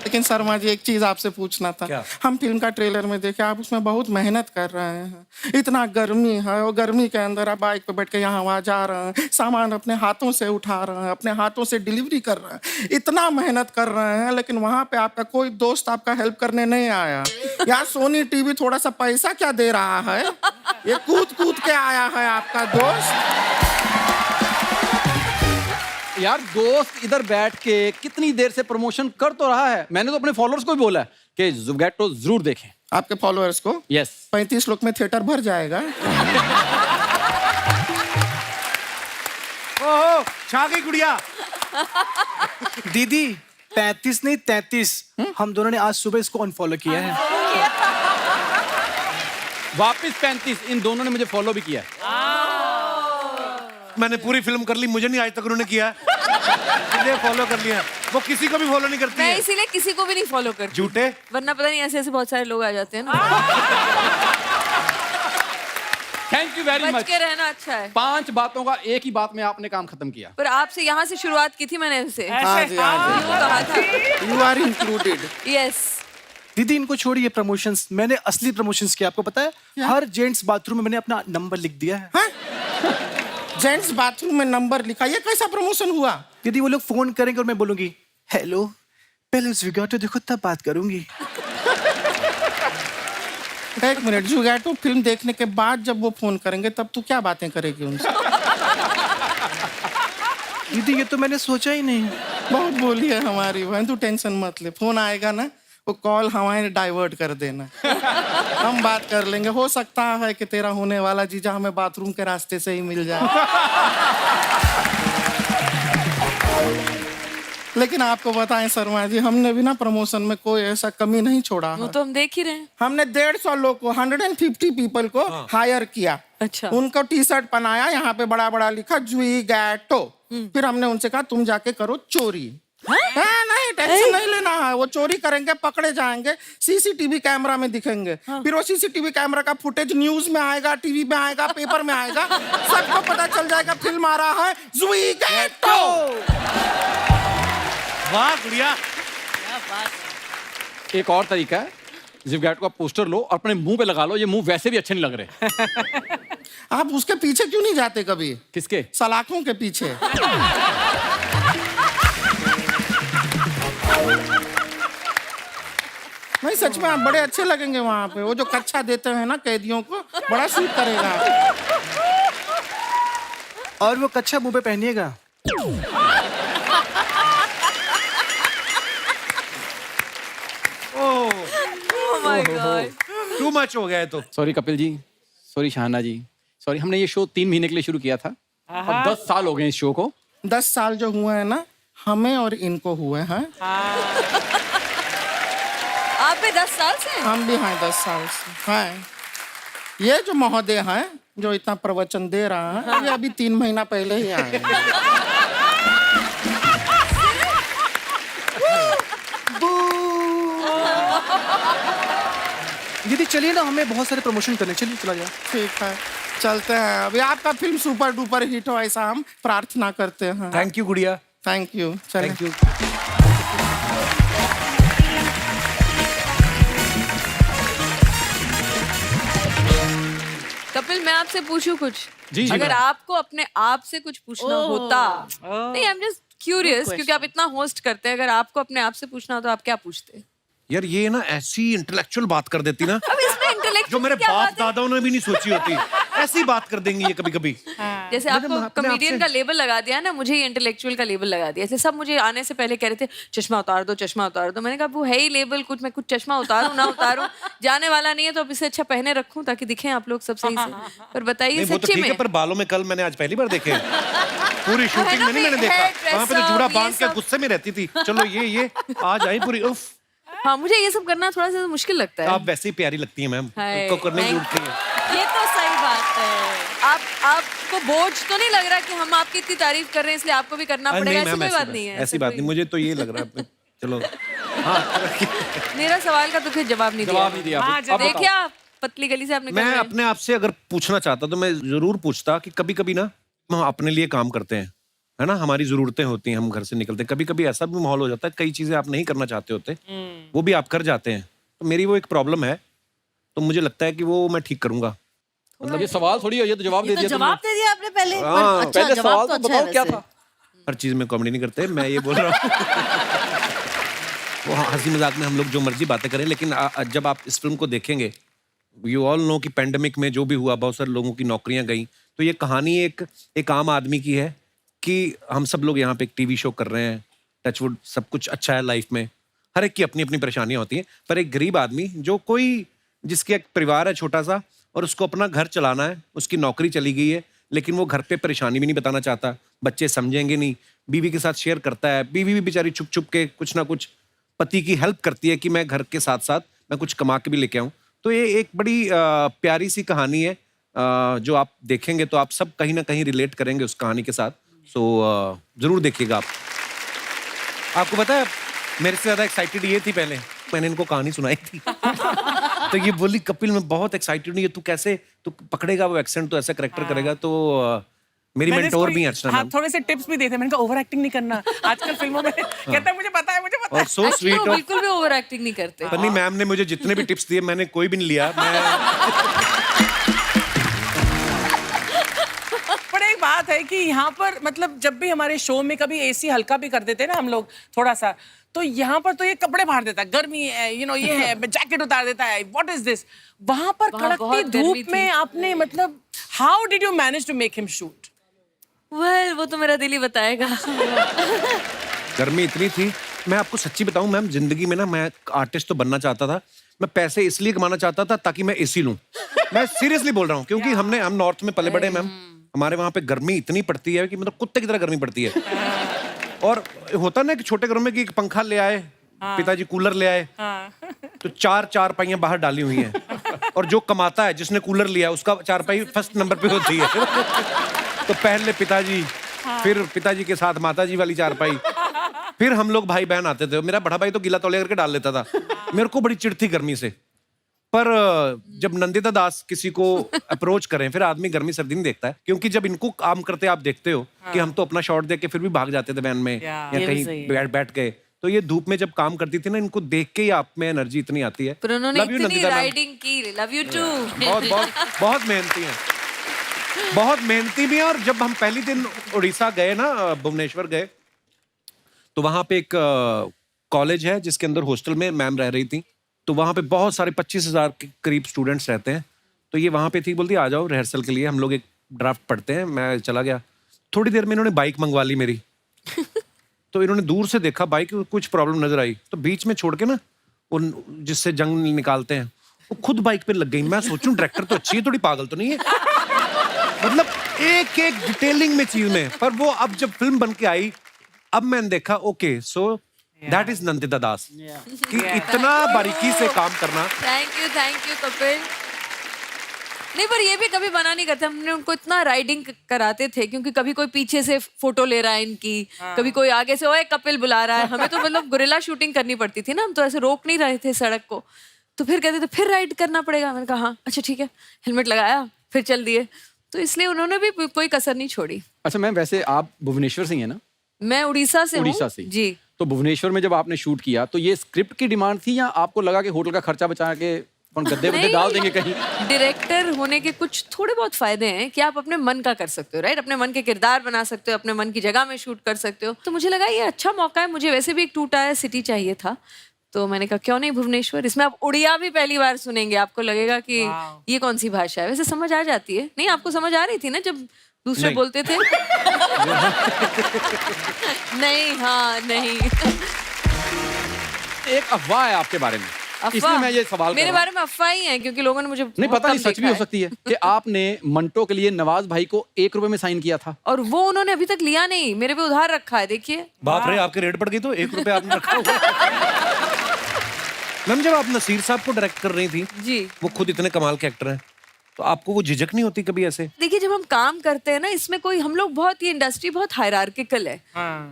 लेकिन शर्मा जी, एक चीज आपसे पूछना था। क्या? हम फिल्म का ट्रेलर में देखे आप उसमें बहुत मेहनत कर रहे हैं। इतना गर्मी है और गर्मी के अंदर आप बाइक पे बैठ के यहाँ वहाँ जा रहे हैं, सामान अपने हाथों से उठा रहे हैं, अपने हाथों से डिलीवरी कर रहे हैं, इतना मेहनत कर रहे हैं, लेकिन वहाँ पे आपका कोई दोस्त आपका हेल्प करने नहीं आया। यार सोनी टीवी थोड़ा सा पैसा क्या दे रहा है, ये कूद कूद के आया है आपका दोस्त। यार दोस्त इधर बैठ के कितनी देर से प्रमोशन कर तो रहा है। मैंने तो अपने फॉलोअर्स को भी बोला है कि ज़ुगैटो जरूर देखें। आपके फॉलोअर्स को? यस। 35 लोग में थिएटर भर जाएगा। ओहो, छा गई गुड़िया। दीदी 35 नहीं 33, हम दोनों ने आज सुबह इसको अनफॉलो किया है। वापस 35। इन दोनों ने मुझे फॉलो भी किया है। मैंने पूरी फिल्म कर ली, मुझे नहीं आज तक उन्होंने किया है। मुझे फॉलो कर लिया, वो किसी को भी फॉलो नहीं करती मैं है। इसीलिए किसी को भी नहीं फॉलो करती, झूठे। वरना पता नहीं ऐसे ऐसे बहुत सारे लोग आ जाते हैं ना। थैंक यू वेरी बच मच। के रहना अच्छा है। 5 बातों का एक ही बात में आपने काम खत्म किया। पर आपसे यहाँ से शुरुआत की थी मैंने इनसे, हाँ जी, हाँ जी। यूं कहा था। You are included. यस। दीदी इनको छोड़िए प्रमोशंस, मैंने असली प्रमोशंस किया। आपको पता है हर जेंट्स बाथरूम में मैंने अपना नंबर लिख दिया है। हाँ? जेंट्स बाथरूम में नंबर लिखा, ये कैसा प्रमोशन हुआ? दीदी वो लोग फोन करेंगे और मैं बोलूंगी हेलो, पहले ज़ुगैटो देखो तब बात करूंगी। एक मिनट, ज़ुगैटो फिल्म देखने के बाद जब वो फोन करेंगे तब तू क्या बातें करेगी उनसे? दीदी ये तो मैंने सोचा ही नहीं। बहुत बोली है हमारी बहन, तू टेंशन मत ले, फोन आएगा ना वो कॉल हमारे डाइवर्ट कर देना। हम बात कर लेंगे, हो सकता है कि तेरा होने वाला जीजा हमें बाथरूम के रास्ते से ही मिल जाए। लेकिन आपको बताएं शर्मा जी, हमने भी ना प्रमोशन में कोई ऐसा कमी नहीं छोड़ा वो है। तो हम देख ही रहे हैं। हमने 150 लोग को 150 पीपल को हायर किया। अच्छा। उनको टी शर्ट पहनाया, यहाँ पे बड़ा बड़ा लिखा ज़ुगैटो। फिर हमने उनसे कहा तुम जाके करो चोरी। हाँ, नहीं टेंशन नहीं लेना है, वो चोरी करेंगे पकड़े जाएंगे, सीसीटीवी कैमरा में दिखेंगे। फिर वो सीसीटीवी कैमरा का फुटेज न्यूज में आएगा, टीवी में आएगा, पेपर में आएगा, सबको पता चल जाएगा फिल्म आ रहा है ज़ुगैटो। वाह गुड़िया। एक और तरीका है, ज़ुगैटो का पोस्टर लो और अपने मुंह पे लगा लो, ये मुंह वैसे भी अच्छे नहीं लग रहे। आप उसके पीछे क्यों नहीं जाते कभी? किसके? सलाखों के पीछे। नहीं सच में आप बड़े अच्छे लगेंगे वहां पे, वो जो कच्छा देते हैं ना कैदियों को, बड़ा सूट करेगा। और वो कच्छा मुंह पे पहनिएगा। Oh my god, too much हो गया है तो। Sorry Kapil ji, sorry Shahana ji, sorry. हमने ये शो 3 महीने के लिए शुरू किया था, अब 10 साल हो गए इस शो को। 10 साल जो हुए हैं ना, हमें और इनको हुए हैं। आप पे 10 साल से? हम भी हैं 10 साल से हैं। ये जो महोदय हैं जो इतना प्रवचन दे रहा है, ये अभी 3 महीना पहले ही आए हैं। दीदी चलिए ना, हमें बहुत सारे प्रमोशन करने, चलिए चला जाए। ठीक है, चलते हैं। अभी आपका फिल्म सुपर डुपर हिट हो ऐसा हम प्रार्थना करते हैं। Thank you Gudiya. Thank you. चलिए। Thank you. कपिल, मैं आपसे पूछूं कुछ? जी, अगर मैम। आपको अपने आप से कुछ पूछना होता, नहीं, आई एम जस्ट क्यूरियस, क्योंकि आप इतना होस्ट करते हैं, अगर आपको अपने आप से पूछना हो तो आप क्या पूछते? यार ये ना ऐसी इंटेलेक्चुअल बात कर देती ना अब इसमें इंटेलेक्चुअल जो मेरे बाप दादाओं ने भी नहीं सोची होती। ऐसी बात कर देंगी ये कभी-कभी। जैसे आपको कॉमेडियन का लेबल लगा दिया ना, मुझे ये इंटेलेक्चुअल का लेबल लगा दिया। ऐसे सब मुझे आने से पहले कह रहे थे चश्मा उतार दो, चश्मा उतार दो। मैंने कहा वो है ही लेबल, कुछ मैं कुछ चश्मा उतारूं ना उतारूं जाने वाला नहीं है, तो अब इसे अच्छा पहने रखूं ताकि दिखें आप लोग सब सही से। पर बताइए नहीं वो तो सच्ची ठीक है, में पर बालों में कल मैंने आज पहली बार देखे। पूरी शूटिंग ना में नहीं मैंने भी देखा। hair वहाँ पे तो dress जूड़ा up, ये बांध के सब। गुस्से में रहती थी। चलो ये आज आई पूरी उफ। हाँ, मुझे ये सब करना थोड़ा सा मुश्किल लगता है। आप वैसे ही प्यारी लगती हैं मैम, हाय, आपको करने की thank जरूरत नहीं है। ये तो सही बात है। आपको बोझ तो नहीं लग रहा कि हम आपकी इतनी तारीफ कर रहे हैं इसलिए आपको भी करना पड़ेगा? ऐसी कोई बात नहीं है। ऐसी बात नहीं, मुझे तो ये लग रहा है। चलो मेरा सवाल का तो फिर जवाब नहीं दिया। हाँ, अब देखिए आप पतली गली से आपने मैं अपने आप से अगर पूछना चाहता तो मैं जरूर पूछता कि कभी कभी ना हम अपने लिए काम करते हैं, है ना, हमारी जरूरतें होती हैं, हम घर से निकलते हैं, कभी कभी ऐसा भी माहौल हो जाता है, कई चीजें आप नहीं करना चाहते होते, वो भी आप कर जाते हैं। तो मेरी वो एक प्रॉब्लम है, तो मुझे लगता है कि वो मैं ठीक करूंगा। मतलब ये सवाल थोड़ी है, ये तो जवाब दे दिया जवाब दे दिया आपने पहले। हाँ, पर अच्छा, पहले जवाब सवाल तो तो अच्छा है बताओ क्या वैसे। था। हर चीज में कॉमेडी नहीं करते, मैं ये बोल रहा हूँ। वो हंसी मजाक में हम लोग जो मर्जी बातें करें, लेकिन जब आप इस फिल्म को देखेंगे, यू ऑल नो कि पैंडेमिक में जो भी हुआ, बहुत सारे लोगों की नौकरियां गई, तो ये कहानी एक आम आदमी की है कि हम सब लोग यहाँ पे एक टीवी शो कर रहे हैं, टचवुड सब कुछ अच्छा है लाइफ में, हर एक की अपनी अपनी परेशानियां होती हैं, पर एक गरीब आदमी जो जिसके एक परिवार है छोटा सा और उसको अपना घर चलाना है, उसकी नौकरी चली गई है, लेकिन वो घर पे परेशानी भी नहीं बताना चाहता, बच्चे समझेंगे नहीं, बीवी के साथ शेयर करता है, बीवी भी बेचारी चुप चुप के कुछ ना कुछ पति की हेल्प करती है कि मैं घर के साथ साथ मैं कुछ कमा के भी लेके आऊँ। तो ये एक बड़ी प्यारी सी कहानी है, जो आप देखेंगे तो आप सब कहीं ना कहीं रिलेट करेंगे उस कहानी के साथ। सो जरूर देखिएगा आप। आपको पता है मेरे से ज्यादा एक्साइटेड ये थी, पहले मैंने इनको कहानी सुनाई थी तो ये बोली कपिल मैं बहुत एक्साइटेड हूँ, तू पकड़ेगा वो एक्सेंट, तो ऐसा करेक्टर करेगा। तो मेरी मैंने मेंटोर इसको भी हैं अर्चना हाँ, मैम। थोड़े से टिप्स भी देते। मैंने कहा ओवर एक्टिंग नहीं करना आजकल फिल्मों में। कहता है मुझे पता है, मुझे पता और है। सो स्वीट वो बिल्कुल भी ओवर एक्टिंग नहीं करते। पन्नी मैम ने मुझे जितने भी टिप्स दिए मैंने कोई भी नहीं लिया। पर एक बात है कि यहाँ पर मतलब जब भी हमारे शो में कभी एसी हल्का भी कर देते हैं ना हम लोग थोड़ा सा, तो यहाँ पर तो ये कपड़े फाड़ देता है, गर्मी है, ये है, जैकेट उतार देता है, व्हाट इज दिस। वहां पर वहाँ कड़कती बहुत धूप गर्मी थी। में आपने मतलब how did you manage to make him shoot? Well वो तो मेरा दिल ही बताएगा। गर्मी इतनी थी, मैं आपको सच्ची बताऊं मैम, जिंदगी में ना मैं आर्टिस्ट तो बनना चाहता था, मैं पैसे इसलिए कमाना चाहता था ताकि मैं एसी लूं। मैं सीरियसली बोल रहा हूं, क्योंकि हम नॉर्थ में पले बड़े मैम, हमारे वहां पे गर्मी इतनी पड़ती है कि मतलब कुत्ते की तरह गर्मी पड़ती है। और होता ना कि छोटे घरों में कि एक पंखा ले आए, पिताजी कूलर ले आए, तो चार पाइयां बाहर डाली हुई हैं, और जो कमाता है जिसने कूलर लिया उसका चारपाई फर्स्ट नंबर पे होती है। तो पहले पिताजी, फिर पिताजी के साथ माताजी वाली चारपाई, फिर हम लोग भाई बहन आते थे। मेरा बड़ा भाई तो गीला तौलिया करके डाल लेता था, मेरे को बड़ी चिढ़ थी गर्मी से। पर जब नंदिता दास किसी को अप्रोच करें, फिर आदमी गर्मी सर्दी नहीं देखता है, क्योंकि जब इनको काम करते आप देखते हो कि हम तो अपना शॉट देख के फिर भी भाग जाते थे वैन में या कहीं बैठ गए, तो ये धूप में जब काम करती थी ना, इनको देख के ही आप में एनर्जी इतनी आती है। पर उन्होंने Love you, इतनी नंदिता मैम। राइडिंग की, लव यू टू। बहुत मेहनती हैं, बहुत मेहनती भी हैं। और जब हम पहली दिन उड़ीसा गए ना, भुवनेश्वर गए, तो वहां पे एक कॉलेज है जिसके अंदर हॉस्टल में मैम रह रही थी, तो वहां पे बहुत सारे 25,000 के करीब स्टूडेंट्स रहते हैं। तो ये वहां पे थी, बोलती आ जाओ रिहर्सल के लिए, हम लोग एक ड्राफ्ट पढ़ते हैं। मैं चला गया, थोड़ी देर में इन्होंने बाइक मंगवा ली मेरी। तो इन्होंने दूर से देखा बाइक, कुछ प्रॉब्लम नजर आई, तो बीच में छोड़ के ना उन जिससे जंग निकालते हैं, वो खुद बाइक पे लग गई। मैं सोचूं डायरेक्टर तो अच्छी है, थोड़ी पागल तो नहीं है, मतलब एक एक डिटेलिंग में चीज में। पर वो अब जब फिल्म बन के आई, अब मैंने देखा okay so that is Nandita Das, कि इतना बारीकी से काम करना। Thank you Kapil. नहीं, पर ये भी कभी मना नहीं करते, हमने उनको इतना राइडिंग कराते थे, क्योंकि कभी कोई पीछे से फोटो ले रहा है इनकी, कभी कोई आगे से ओए कपिल बुला रहा है, हमें तो मतलब गुरिल्ला शूटिंग करनी पड़ती थी ना, हम तो ऐसे रोक नहीं रहे थे सड़क को, तो फिर कहते थे फिर राइड करना पड़ेगा। मैंने कहा हाँ अच्छा ठीक है, हेलमेट लगाया, फिर चल दिए। तो इसलिए उन्होंने भी कोई कसर नहीं छोड़ी। अच्छा मैम, वैसे आप भुवनेश्वर से ही है ना? मैं उड़ीसा से हूँ। उड़ीसा से जी। तो भुवनेश्वर में जब आपने शूट किया, तो ये स्क्रिप्ट की डिमांड थी या आपको लगा कि होटल का खर्चा बचा के अपन गद्दे वद्दे डाल देंगे कहीं? डायरेक्टर होने के कुछ थोड़े बहुत फायदे हैं कि आप अपने मन का कर सकते हो, राइट? अपने मन के किरदार बना सकते हो, अपने मन की जगह में शूट कर सकते हो। तो मुझे लगा ये अच्छा मौका है, मुझे वैसे भी एक 2 टायर सिटी चाहिए था, तो मैंने कहा क्यों नहीं भुवनेश्वर, इसमें आप उड़िया भी पहली बार सुनेंगे, आपको लगेगा कि ये कौन सी भाषा है। वैसे समझ आ जाती है। नहीं, आपको समझ आ रही थी ना जब दूसरे नहीं। बोलते थे? नहीं, हाँ नहीं। एक अफवाह है आपके बारे में, इसलिए मैं ये सवाल मेरे कर रहा बारे में अफवाह ही है, क्योंकि लोगों ने मुझे नहीं बहुत पता नहीं कम सच भी देखा हो है। सकती है कि आपने मंटो के लिए नवाज भाई को 1 रुपए में साइन किया था। और वो उन्होंने अभी तक लिया नहीं, मेरे पे उधार रखा है, देखिए। बाप रे, आपके रेट पड़ गई तो 1 रुपए आपने रखा होगा। मैम, जब आप नसीर साहब को डायरेक्ट कर रही थी, जी, वो खुद इतने कमाल के एक्टर हैं, तो आपको वो झिझक नहीं होती कभी ऐसे? देखिए जब हम काम करते हैं ना, इसमें कोई, हम लोग बहुत, ये इंडस्ट्री बहुत हायरार्किकल है।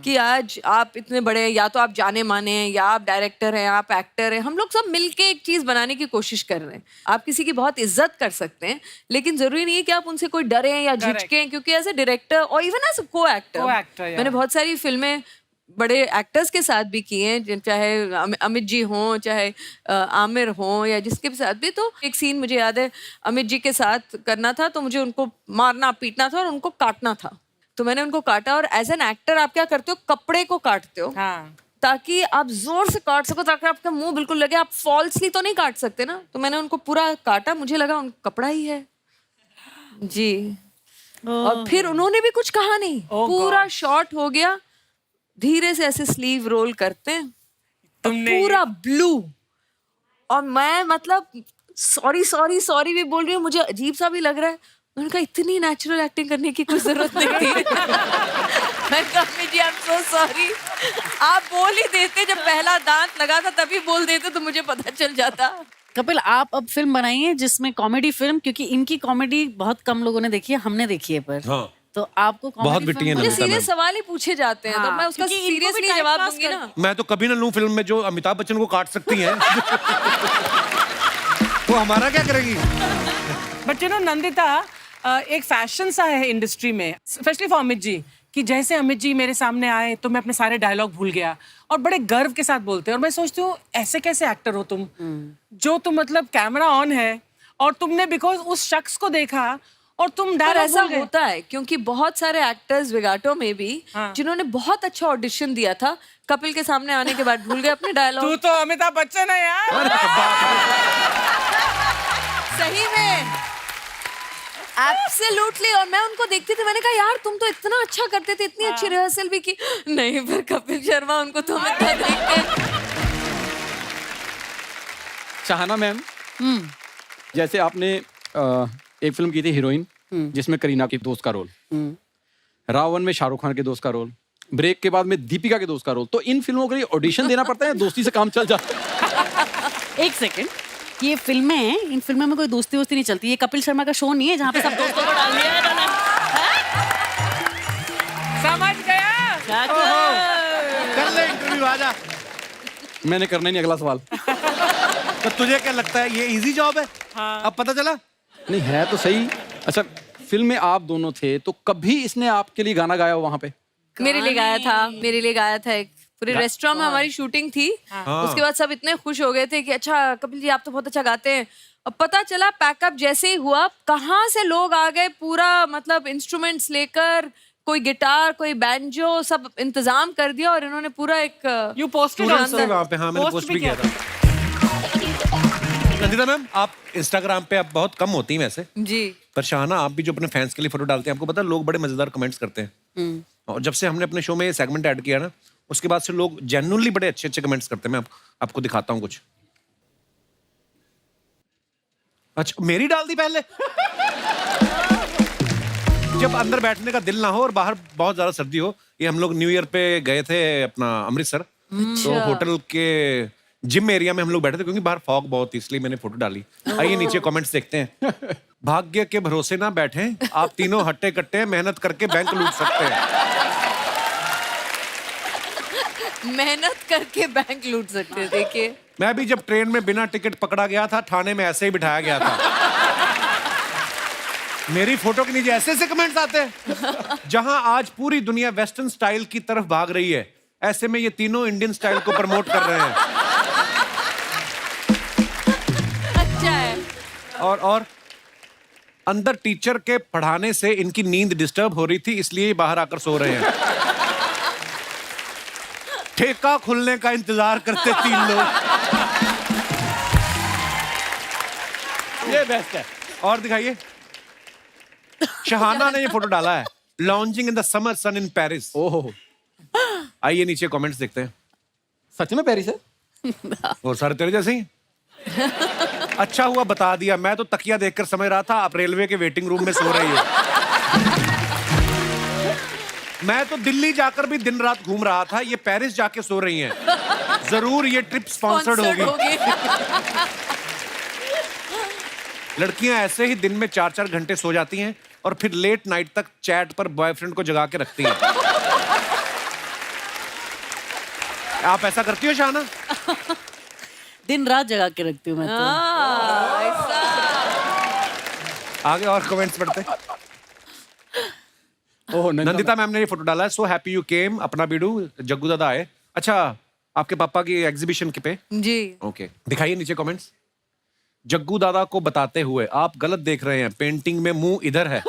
कि आज आप इतने बड़े, या तो आप जाने माने हैं, या आप डायरेक्टर हैं, आप एक्टर हैं, हम लोग सब मिलके एक चीज बनाने की कोशिश कर रहे हैं। आप किसी की बहुत इज्जत कर सकते हैं, लेकिन जरूरी नहीं है कि आप उनसे कोई डरे या झिझकें, क्योंकि एज ए डायरेक्टर और इवन एज को एक्टर, मैंने बहुत सारी फिल्में बड़े एक्टर्स के साथ भी किए हैं, चाहे अमित जी हों, चाहे आमिर हों, या जिसके भी साथ भी। तो एक सीन मुझे याद है, अमित जी के साथ करना था, तो मुझे उनको मारना पीटना था और उनको काटना था। तो मैंने उनको काटा, और एज एन एक्टर आप क्या करते हो, कपड़े को काटते हो ताकि आप जोर से काट सको, ताकि आपका मुंह बिल्कुल लगे। आप फॉल्सली तो नहीं काट सकते ना, तो मैंने उनको पूरा काटा, मुझे लगा उन कपड़ा ही है जी। और फिर उन्होंने भी कुछ कहा नहीं, पूरा शॉट हो गया, धीरे से ऐसे स्लीव रोल करते हैं, पूरा ब्लू, और मैं मतलब सॉरी सॉरी सॉरी भी बोल रही हूँ, मुझे अजीब सा भी लग रहा है। मैंने कहा इतनी नेचुरल एक्टिंग करने की कोई जरूरत नहीं थी। मैं कहा जी आई एम सो सॉरी, आप बोल ही देते, जब पहला दांत लगा था तभी बोल देते तो मुझे पता चल जाता। कपिल, आप अब फिल्म बनाइए जिसमें कॉमेडी फिल्म, क्योंकि इनकी कॉमेडी बहुत कम लोगों ने देखी है, हमने देखी है, पर हाँ। तो आपको बहुत बिट्टी है मुझे नमिता सीरियस मैम। सवाल ही पूछे जाते हैं, तो मैं उसका क्योंकि इनको भी सीरियसली टाइप जवाब पास दूंगी ना। मैं तो कभी ना लूं फिल्म में जो अमिताभ बच्चन को काट सकती हैं। वो हमारा क्या करेगी? बट यू नो नंदिता, एक फैशन सा है इंडस्ट्री में, स्पेशली फॉर अमित जी, कि जैसे अमित जी मेरे सामने आए तो मैं अपने सारे डायलॉग भूल गया, और बड़े गर्व के साथ बोलते हैं। और मैं सोचती हूँ ऐसे कैसे एक्टर हो तुम, जो तुम मतलब कैमरा ऑन है और तुमने बिकॉज उस शख्स को देखा और तुम पर डायलॉग ऐसा होता है, क्योंकि बहुत सारे एक्टर्स विगाटो में भी जिन्होंने बहुत अच्छा ऑडिशन दिया था, कपिल के सामने आने के बाद भूल गए अपने तू डायलॉग। तो अमिताभ बच्चन है यार। सही में, एब्सोल्युटली। और मैं उनको देखती थी, मैंने कहा यार तुम तो इतना अच्छा करते थे, इतनी अच्छी रिहर्सल भी की। नहीं, पर कपिल शर्मा, उनको तो मैं इतना देख के। शाहाना मैम, जैसे आपने एक फिल्म की थी हीरोइन, जिसमें करीना की दोस्त का रोल, रावण में शाहरुख खान के दोस्त का रोल, ब्रेक के बाद में दीपिका के दोस्त का रोल। तो इन फिल्मों के लिए ऑडिशन देना पड़ता है, दोस्ती से काम चल जाता है? एक सेकंड, ये फिल्में हैं, इन फिल्मों में कोई दोस्ती वोस्ती नहीं चलती। ये कपिल शर्मा का शो नहीं है जहाँ पे सब दोस्तों को डाल दिया है इन्होंने। समझ गया। कर ले इंटरव्यू, आजा। मैंने करना ही नहीं अगला सवाल। तो तुझे क्या लगता है ये इजी जॉब है? अब पता चला? नहीं है तो सही। अच्छा, फिल्म में आप दोनों थे, तो कभी इसने आपके लिए गाना गाया हो वहां पे? मेरे लिए गाया था, मेरे लिए गाया था। एक पूरे रेस्टोरेंट में हमारी शूटिंग थी। उसके बाद सब इतने खुश हो गए थे कि अच्छा कपिल जी आप तो बहुत अच्छा गाते हैं। अब पता चला पैकअप जैसे ही हुआ, कहाँ से लोग आ गए, पूरा मतलब इंस्ट्रूमेंट्स लेकर, कोई गिटार, कोई बैंजो, सब इंतजाम कर दिया, और इन्होंने पूरा एक यू पोस्टेड वहाँ पे, हाँ, मैंने पोस्ट भी किया था। नंदिता मैम, आप इंस्टाग्राम पे आप बहुत कम होती हैं वैसे जी, पर शाहाना आप भी जो अपने फैंस के लिए फोटो डालते हैं, आपको पता है लोग बड़े मजेदार कमेंट्स करते हैं। और जब से हमने अपने शो में ये सेगमेंट ऐड किया ना, उसके बाद से लोग जेन्युइनली बड़े अच्छे अच्छे कमेंट्स करते हैं। मैं आपको दिखाता हूँ कुछ। अच्छा, मेरी डाल दी पहले। जब अंदर बैठने का दिल ना हो और बाहर बहुत ज्यादा सर्दी हो। ये हम लोग न्यू ईयर पे गए थे अपना अमृतसर, तो होटल के जिम एरिया में हम लोग बैठे थे, क्योंकि बाहर फॉग बहुत थी, इसलिए मैंने फोटो डाली। आइए नीचे कमेंट्स देखते हैं। भाग्य के भरोसे ना बैठे, आप तीनों हट्टे कट्टे मेहनत करके बैंक लूट सकते हैं। मेहनत करके बैंक लूट सकते हैं। देखिए, मैं भी जब ट्रेन में बिना टिकट पकड़ा गया था, थाने में ऐसे ही बिठाया गया था। मेरी फोटो के नीचे ऐसे ऐसे कमेंट्स आते हैं। जहां आज पूरी दुनिया वेस्टर्न स्टाइल की तरफ भाग रही है, ऐसे में ये तीनों इंडियन स्टाइल को प्रमोट कर रहे हैं। अच्छा है। और अंदर टीचर के पढ़ाने से इनकी नींद डिस्टर्ब हो रही थी, इसलिए ये बाहर आकर सो रहे हैं। ठेका खुलने का इंतजार करते 3 लोग। ये बेस्ट है। और दिखाइए, शहाना ने ये फोटो डाला है, launching in the summer sun in Paris. ओहो, आइए नीचे कमेंट्स देखते हैं। सच में पेरिस है? और सारे तेरे जैसे ही। अच्छा हुआ बता दिया, मैं तो तकिया देखकर समझ रहा था आप रेलवे के वेटिंग रूम में सो रही है। मैं तो दिल्ली जाकर भी दिन रात घूम रहा था, ये पेरिस जाके सो रही हैं। जरूर ये ट्रिप स्पॉन्सर्ड होगी। लड़कियां ऐसे ही दिन में 4-4 घंटे सो जाती हैं और फिर लेट नाइट तक चैट पर बॉयफ्रेंड को जगा के रखती हैं। आप ऐसा करती हो शहाना? दिन रात जगा के रखती हूँ मैं तो। आगे और कमेंट्स पढ़ते। ओह, नंदिता मैम ने ये फोटो डाला है, सो हैप्पी यू केम, अपना बीडू जग्गू दादा आए। अच्छा, आपके पापा की एग्जीबिशन के पे? जी। ओके, दिखाइए नीचे कमेंट्स। जग्गू दादा को बताते हुए, आप गलत देख रहे हैं, पेंटिंग में मुंह इधर है।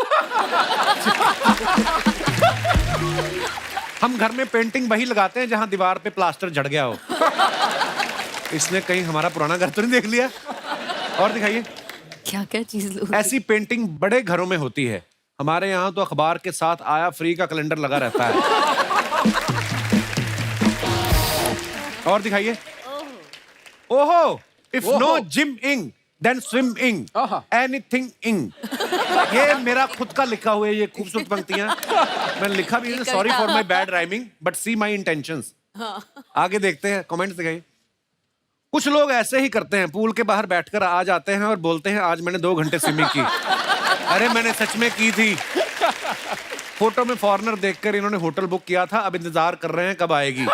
हम घर में पेंटिंग वही लगाते हैं जहां दीवार पे प्लास्टर झड़ गया हो। इसने कहीं हमारा पुराना घर तो नहीं देख लिया? और दिखाइए, क्या क्या चीज लोग। ऐसी पेंटिंग बड़े घरों में होती है, हमारे यहाँ तो अखबार के साथ आया फ्री का कैलेंडर लगा रहता है। और दिखाइए, ओहो, इफ नो जिम इंग देन स्विम इंग, एनीथिंग इंग। ये मेरा खुद का लिखा हुआ है, ये खूबसूरत पंक्तियां मैंने लिखा भी है। Sorry for my bad rhyming but see my intentions. आगे देखते हैं कमेंट्स दिखाइए। कुछ लोग ऐसे ही करते हैं, पूल के बाहर बैठकर आ जाते हैं और बोलते हैं आज मैंने 2 घंटे स्विमिंग की। अरे मैंने सच में की थी। फोटो में फॉरेनर देखकर इन्होंने होटल बुक किया था, अब इंतजार कर रहे हैं कब आएगी।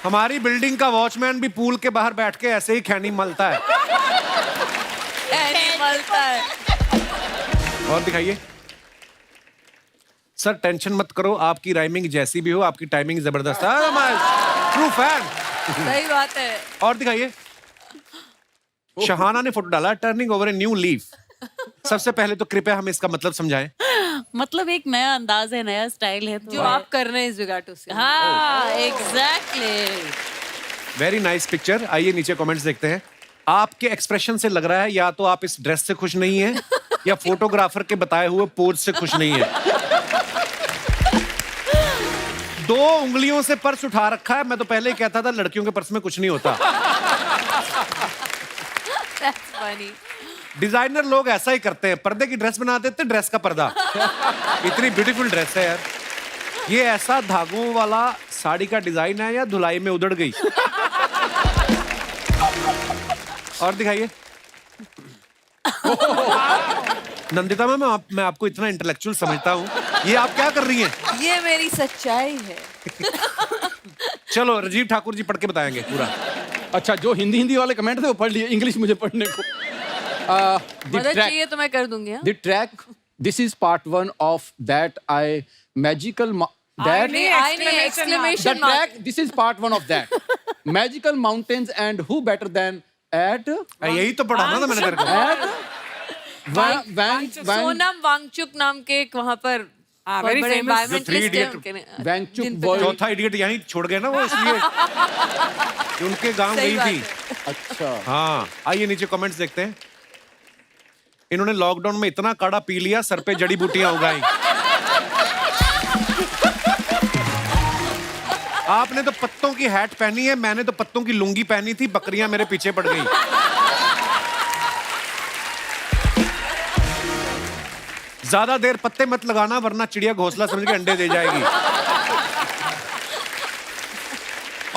हमारी बिल्डिंग का वॉचमैन भी पूल के बाहर बैठ के ऐसे ही खैनी मलता है। और दिखाइए। सर टेंशन मत करो, आपकी राइमिंग जैसी भी हो, आपकी टाइमिंग जबरदस्त है। True fan. सही बात है। और दिखाइए, शहाना ने फोटो डाला, turning over a new leaf. सबसे पहले तो कृपया हमें इसका मतलब समझाएं। मतलब एक नया अंदाज है, नया स्टाइल है तो जो आप कर रहे हैं इस जुगाटो से। हाँ, एग्जैक्टली। Very nice picture. आइए नीचे कमेंट्स देखते हैं। आपके एक्सप्रेशन से लग रहा है या तो आप इस ड्रेस से खुश नहीं हैं या फोटोग्राफर के बताए हुए पोज से खुश नहीं है। 2 उंगलियों से पर्स उठा रखा है। मैं तो पहले ही कहता था लड़कियों के पर्स में कुछ नहीं होता। That's funny. डिजाइनर लोग ऐसा ही करते हैं, पर्दे की ड्रेस बना देते, ड्रेस का पर्दा। इतनी ब्यूटीफुल ड्रेस है यार। ये ऐसा धागों वाला साड़ी का डिजाइन है या धुलाई में उधड़ गई? और दिखाइए। नंदिता मैम, मैं आपको इतना इंटेलेक्चुअल समझता हूँ, ये आप क्या कर रही हैं? ये मेरी सच्चाई है। चलो राजीव ठाकुर जी पढ़ के बताएंगे पूरा। अच्छा, जो हिंदी वाले कमेंट थे वो पढ़ लिए, इंग्लिश मुझे पढ़ने को। मदद चाहिए तो मैं कर दूंगी। The track, this is part 1 of that magical that I need exclamation the mark. track, this is part 1 of that magical mountains and who better than at यही तो पढ़ाना था मैंने तेरे को। सोनम वांगचुक नाम के एक वहाँ पर very बड़े famous. environmentalist हैं उनके ने- वांगचुक जिन पे- वर्ल्ड। चौथा इडियट यहीं छोड़ गए ना वो, इसलिए कि उनके गांव सही गई बात थी। है। अच्छा, हाँ, आइए नीचे कमेंट्स देखते हैं। इन्होंने लॉकडाउन में इतना काढ़ा पी लिया, सर पे जड़ी बूटियां उगाई। आपने तो पत्तों की हैट पहनी है, मैंने तो पत्तों की लुंगी पहनी थी, बकरियां मेरे पीछे पड़ गई। ज्यादा देर पत्ते मत लगाना वरना चिड़िया घोंसला समझ के अंडे दे जाएगी।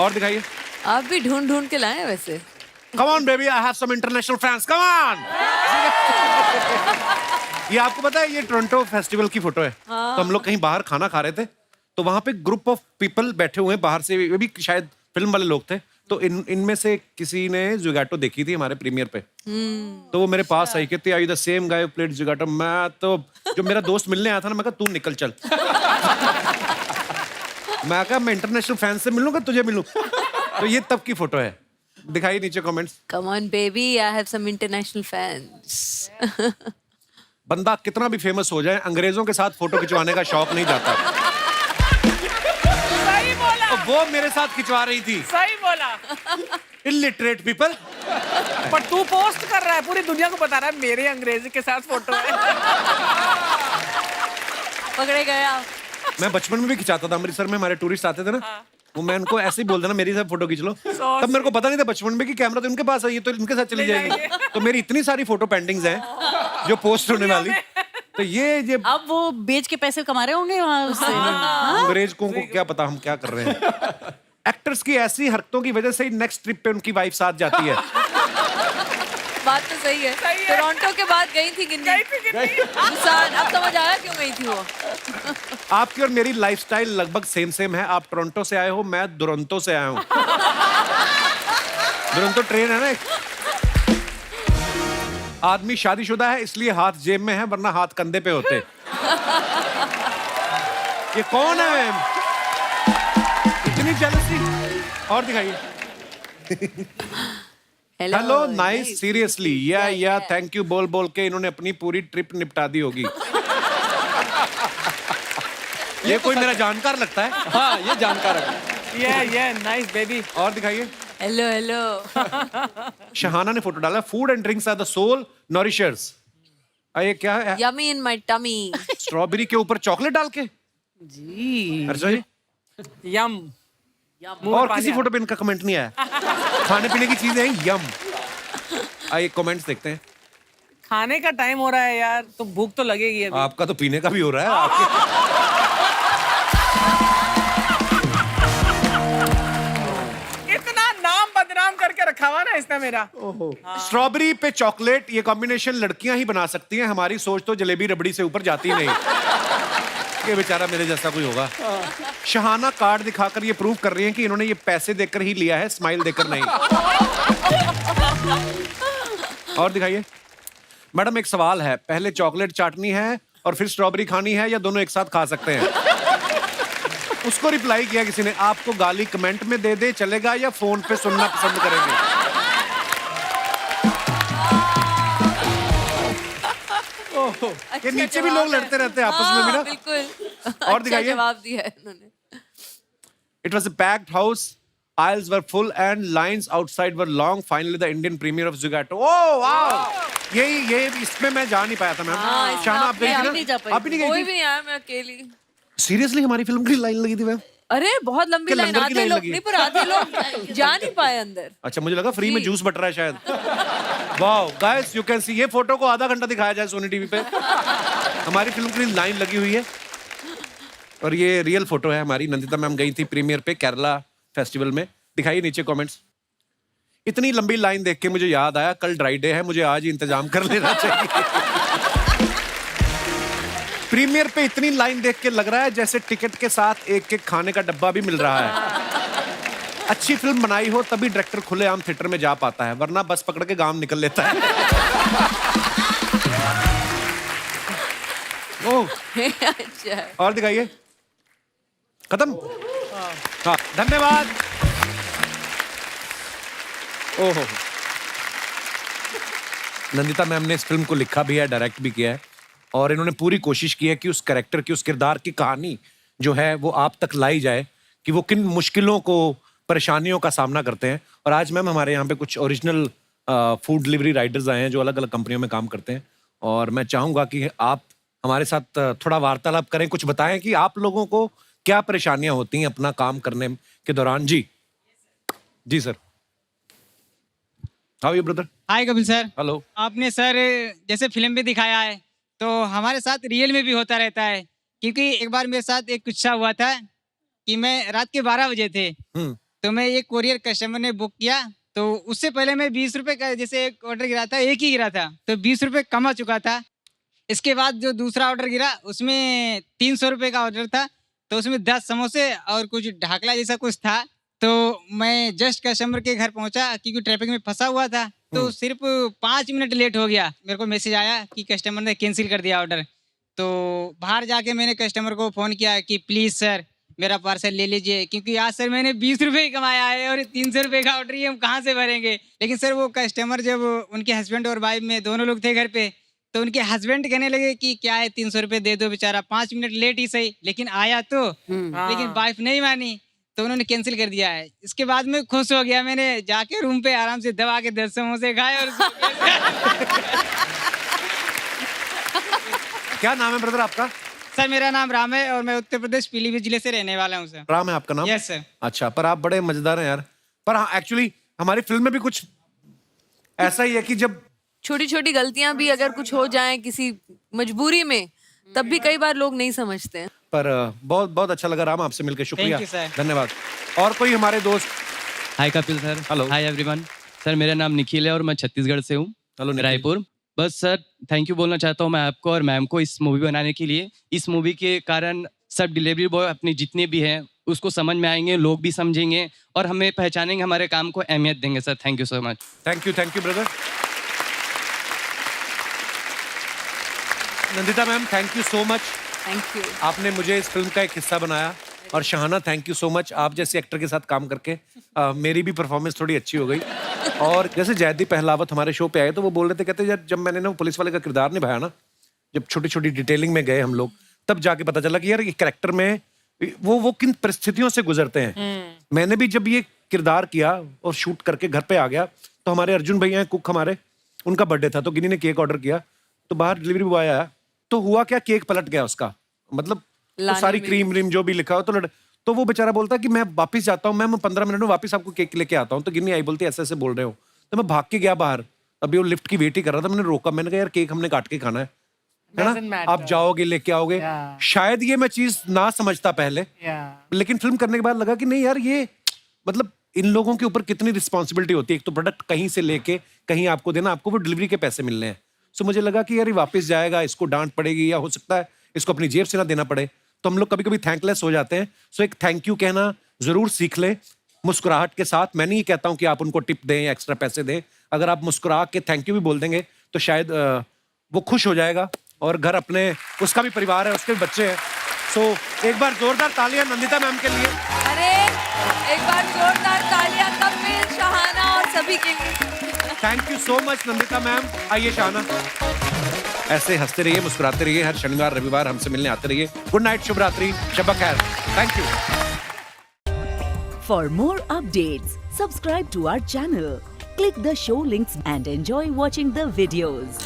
और दिखाइए। आप भी ढूंढ ढूंढ के लाए हैं वैसे। Come on baby, I have some international fans. Come on. ये आपको पता है, ये टोरंटो फेस्टिवल की फोटो है। तो हम लोग कहीं बाहर खाना खा रहे थे, तो वहां पे ग्रुप ऑफ पीपल बैठे हुए हैं बाहर से, ये भी शायद फिल्म वाले लोग थे। तो इनमें से किसी ने जुगाटो देखी थी हमारे प्रीमियर पे। तो वो मेरे पास आई, कहती I the same guy played जुगाटो। मैं तो, जो मेरा दोस्त मिलने आया था ना, मैं कहा तू निकल चल। मैं कहा मैं इंटरनेशनल फैन से मिलूंगा, तुझे मिलूं। तो ये तब की फोटो है। दिखाइए नीचे comments. Come on baby, I have some international fans. बंदा कितना भी फेमस हो जाए, अंग्रेजों के साथ फोटो खिंचवाने का शौक नहीं जाता। सही बोला। वो मेरे साथ खिंचवा रही थी। सही बोला। Illiterate people. पर तू पोस्ट कर रहा है, पूरी दुनिया को बता रहा है मेरे अंग्रेजी के साथ फोटो है। पकड़े गए आप। मैं बचपन में भी खिंचाता था, अमृतसर में हमारे टूरिस्ट आते थे ना, वो मैं उनको ऐसे ही बोल देना मेरी साथ फोटो खींच लो। तब मेरे को पता नहीं था बचपन में कि कैमरा तो इनके पास है, ये तो इनके साथ चली जाएगी। तो मेरी इतनी सारी फोटो पेंटिंग्स हैं जो पोस्ट होने वाली। तो ये अब वो बेच के पैसे कमा रहे होंगे वहाँ उससे। अंग्रेजों को क्या पता हम क्या कर रहे हैं। एक्टर्स की ऐसी हरकतों की वजह से ही नेक्स्ट ट्रिप पे उनकी वाइफ साथ जाती है। बात तो सही है। टोरंटो के बाद गई थी गिन्नी। बुसान, अब समझ आया क्यों गई थी वो। आपकी और मेरी लाइफस्टाइल लगभग सेम है। आप टोरंटो से आए हो, मैं दुरंतो से आया हूँ। दुरंतो ट्रेन है ना एक। आदमी शादीशुदा है इसलिए हाथ जेब में है, वरना हाथ कंधे पे होते। ये कौन है मैम? इतनी जेलसी। और दिखाइए। हेलो नाइस, सीरियसली या थैंक यू बोल बोल के इन्होंने अपनी पूरी ट्रिप निपटा दी होगी। ये कोई मेरा जानकार लगता है। हाँ, ये जानकार है। ये नाइस बेबी। और दिखाइए। हेलो। शहाना ने फोटो डाला, food and drinks are the soul nourishers. ये क्या है? Yummy in my tummy. Strawberry के ऊपर चॉकलेट डाल के जी। अर्जुन जी, यम। और किसी फोटो पे इनका कमेंट नहीं आया। खाने पीने की चीजें हैं, यम। आइए कमेंट्स देखते हैं। खाने का टाइम हो रहा है यार, तो भूख तो लगेगी अभी। आपका तो पीने का भी हो रहा है। आपके इतना नाम बदनाम करके रखा हुआ ना इसने मेरा। स्ट्रॉबेरी पे चॉकलेट, ये कॉम्बिनेशन लड़कियां ही बना सकती हैं। हमारी सोच तो जलेबी रबड़ी से ऊपर जाती नहीं। ये बेचारा मेरे जैसा कोई होगा। शहाना कार्ड दिखाकर ये प्रूव कर रही हैं कि इन्होंने ये पैसे देकर ही लिया है, स्माइल देकर नहीं। और दिखाइए। मैडम एक सवाल है, पहले चॉकलेट चाटनी है और फिर स्ट्रॉबेरी खानी है, या दोनों एक साथ खा सकते हैं? उसको रिप्लाई किया किसी ने, आपको गाली कमेंट में दे दे चलेगा या फोन पे सुनना पसंद करेंगे? ये नीचे भी लोग लड़ते रहते हैं आपस में भी ना। बिल्कुल। और दिखाइए। जवाब दिया है उन्होंने। It was a packed house. Aisles were full and lines outside were long. Finally, the Indian premiere of Zugato. Oh wow! ये इसमें मैं जा नहीं पाया था मैम। शाना आप गई थी ना? आप भी नहीं कोई गई भी थी? नहीं आया, मैं अकेली। Seriously हमारी फिल्म की लाइन लगी थी मैम? अरे बहुत लंबी क्या लाइन, लंगर की आधे लाइन लोग लगी? नहीं, पर आधे लोग जा नहीं पाए अंदर। अच्छा मुझे लगा फ्री में जूस बट रहा है शायद। Wow guys you can see, ये फोटो को आधा घंटा दिखाया जाए सोनी टीवी पे। हमारी फिल्म की लाइन लगी हुई है और ये रियल फोटो है हमारी। नंदिता मैम गई थी प्रीमियर पे केरला फेस्टिवल में। दिखाइए नीचे कमेंट्स। इतनी लंबी लाइन देख के मुझे याद आया कल ड्राई डे है, मुझे आज ही इंतजाम कर लेना चाहिए। प्रीमियर पे इतनी लाइन देख के लग रहा है जैसे टिकट के साथ एक एक खाने का डब्बा भी मिल रहा है। अच्छी फिल्म बनाई हो तभी डायरेक्टर खुलेआम थिएटर में जा पाता है, वरना बस पकड़ के गांव निकल लेता है। ओह अच्छा। और दिखाइए। खत्म। हाँ धन्यवाद। ओहो नंदिता मैम ने इस फिल्म को लिखा भी है, डायरेक्ट भी किया है और इन्होंने पूरी कोशिश की है कि उस कैरेक्टर की, उस किरदार की कहानी जो है वो आप तक लाई जाए कि वो किन मुश्किलों को, परेशानियों का सामना करते हैं। और आज मैम हमारे यहाँ पे कुछ ओरिजिनल फूड डिलीवरी राइडर्स आए हैं जो अलग अलग कंपनियों में काम करते हैं और मैं चाहूँगा कि आप हमारे साथ थोड़ा वार्तालाप करें, कुछ बताएं कि आप लोगों को क्या परेशानियां होती हैं अपना काम करने के दौरान। जी sir. How are you brother? Hi Kapil sir. Hello. आपने सर जैसे फिल्म में दिखाया है तो हमारे साथ रियल में भी होता रहता है, क्योंकि एक बार मेरे साथ एक किस्सा हुआ था कि मैं रात के 12 बजे थे तो मैं एक कोरियर कस्टमर ने बुक किया, तो उससे पहले मैं 20 रुपए का जैसे एक ऑर्डर गिरा था, एक ही गिरा था तो 20 रुपए कमा चुका था। इसके बाद जो दूसरा ऑर्डर गिरा उसमें 300 रुपए का ऑर्डर था, तो उसमें 10 समोसे और कुछ ढाकला जैसा कुछ था। तो मैं जस्ट कस्टमर के घर पहुंचा क्योंकि ट्रैफिक में फंसा हुआ था, तो सिर्फ 5 मिनट लेट हो गया। मेरे को मैसेज आया कि कस्टमर ने कैंसिल कर दिया ऑर्डर। तो बाहर जाके मैंने कस्टमर को फ़ोन किया कि प्लीज़ सर मेरा पार्सल ले लीजिए, क्योंकि आज सर मैंने 20 रुपये ही कमाया है और 300 रुपये का ऑर्डर ही हम कहाँ से भरेंगे। लेकिन सर वो कस्टमर जब उनके हस्बैंड और वाइफ में दोनों लोग थे घर पे, तो उनके हस्बैंड कहने लगे कि क्या है 300 रुपये दे दो बेचारा, 5 मिनट लेट ही सही, लेकिन आया तो। लेकिन वाइफ नहीं मानी, तो उन्होंने कैंसिल कर दिया है। इसके बाद मैं खुश हो गया, मैंने जाके रूम पे आराम से दबा के 10 समोसे खाए और क्या नाम है ब्रदर आपका? सर मेरा नाम राम है और मैं उत्तर प्रदेश पीलीभीत जिले से रहने वाला हूँ सर। राम है आपका नाम? Yes sir. अच्छा, पर आप बड़े मजेदार हैं यार। पर हाँ, एक्चुअली हमारी फिल्म में भी कुछ ऐसा ही है कि जब छोटी छोटी गलतियां भी अगर कुछ हो जाएं किसी मजबूरी में, तब भी कई बार लोग नहीं समझते हैं। पर बहुत बहुत अच्छा लगा राम आपसे मिलकर, शुक्रिया, Thank you, sir. धन्यवाद। और कोई हमारे दोस्त? Hi Kapil sir. Hello. Hi everyone. Sir मेरा नाम निखिल है और मैं छत्तीसगढ़ से हूँ, हेलो रायपुर। बस सर थैंक यू बोलना चाहता हूँ मैं आपको और मैम को इस मूवी बनाने के लिए। इस मूवी के कारण सब डिलीवरी बॉय अपने जितने भी हैं उसको समझ में आएंगे, लोग भी समझेंगे और हमें पहचानेंगे, हमारे काम को अहमियत देंगे sir. Thank you so much. Thank you brother. Nandita ma'am, thank you so much. Thank you. आपने मुझे इस फिल्म का एक हिस्सा बनाया। और Shahana, thank you so much, आप जैसे एक्टर के साथ काम करके मेरी भी परफॉर्मेंस थोड़ी अच्छी हो गई। और जैसे जयदीप पहलावत हमारे शो पे आए तो वो बोल रहे थे, कहते यार जब मैंने ना पुलिस वाले का किरदार निभाया ना, जब छोटी छोटी डिटेलिंग में गए हम लोग, तब जाके पता चला कि यार ये कैरेक्टर में वो किन परिस्थितियों से गुजरते हैं। मैंने भी जब ये किरदार किया और शूट करके घर पे आ गया तो हमारे अर्जुन भैया हैं कुक हमारे, उनका बर्थडे था तो गिनी ने केक ऑर्डर किया तो बाहर डिलीवरी बॉय आया तो हुआ क्या, केक पलट गया उसका, मतलब तो सारी क्रीम व्रीम जो भी लिखा हो तो वो बेचारा बोलता कि मैं वापस जाता हूँ, मैं 15 मिनट में वापस आपको केक लेके आता हूँ। तो गिन्नी आई बोलती ऐसे ऐसे बोल रहे हो, तो मैं भाग के गया बाहर, अभी वो लिफ्ट की वेट ही कर रहा था, मैंने रोका, मैंने कहा यार केक हमने काट के खाना है ना, आप जाओगे लेके आओगे। शायद ये मैं चीज ना समझता पहले, लेकिन फिल्म करने के बाद लगा कि नहीं यार ये मतलब इन लोगों के ऊपर कितनी रिस्पॉन्सिबिलिटी होती है। एक तो प्रोडक्ट कहीं से लेके कहीं आपको देना, आपको वो डिलीवरी के पैसे मिलने हैं। सो मुझे लगा कि यार ये वापस जाएगा, इसको डांट पड़ेगी या हो सकता है इसको अपनी जेब से ना देना पड़े, तो हम लोग कभी कभी थैंकलेस हो जाते हैं। सो एक थैंक यू कहना जरूर सीख लें मुस्कुराहट के साथ। मैं नहीं कहता हूं कि आप उनको टिप दें या एक्स्ट्रा पैसे दें, अगर आप मुस्कुरा के थैंक यू भी बोल देंगे तो शायद वो खुश हो जाएगा और घर अपने, उसका भी परिवार है, उसके भी बच्चे हैं। सो एक बार जोरदार तालियां नंदिता मैम के लिए। अरे एक बार जोरदार तालियां कपिल, शहाना और सभी के लिए। Thank you so much Nandita ma'am. आइए शहाना, ऐसे हंसते रहिए, मुस्कुराते रहिए, हर शनिवार रविवार हमसे मिलने आते रहिए। गुड नाइट, शुभ रात्रि, शब खैर। Thank you. For more updates, subscribe to our channel, click the show links and enjoy watching the videos.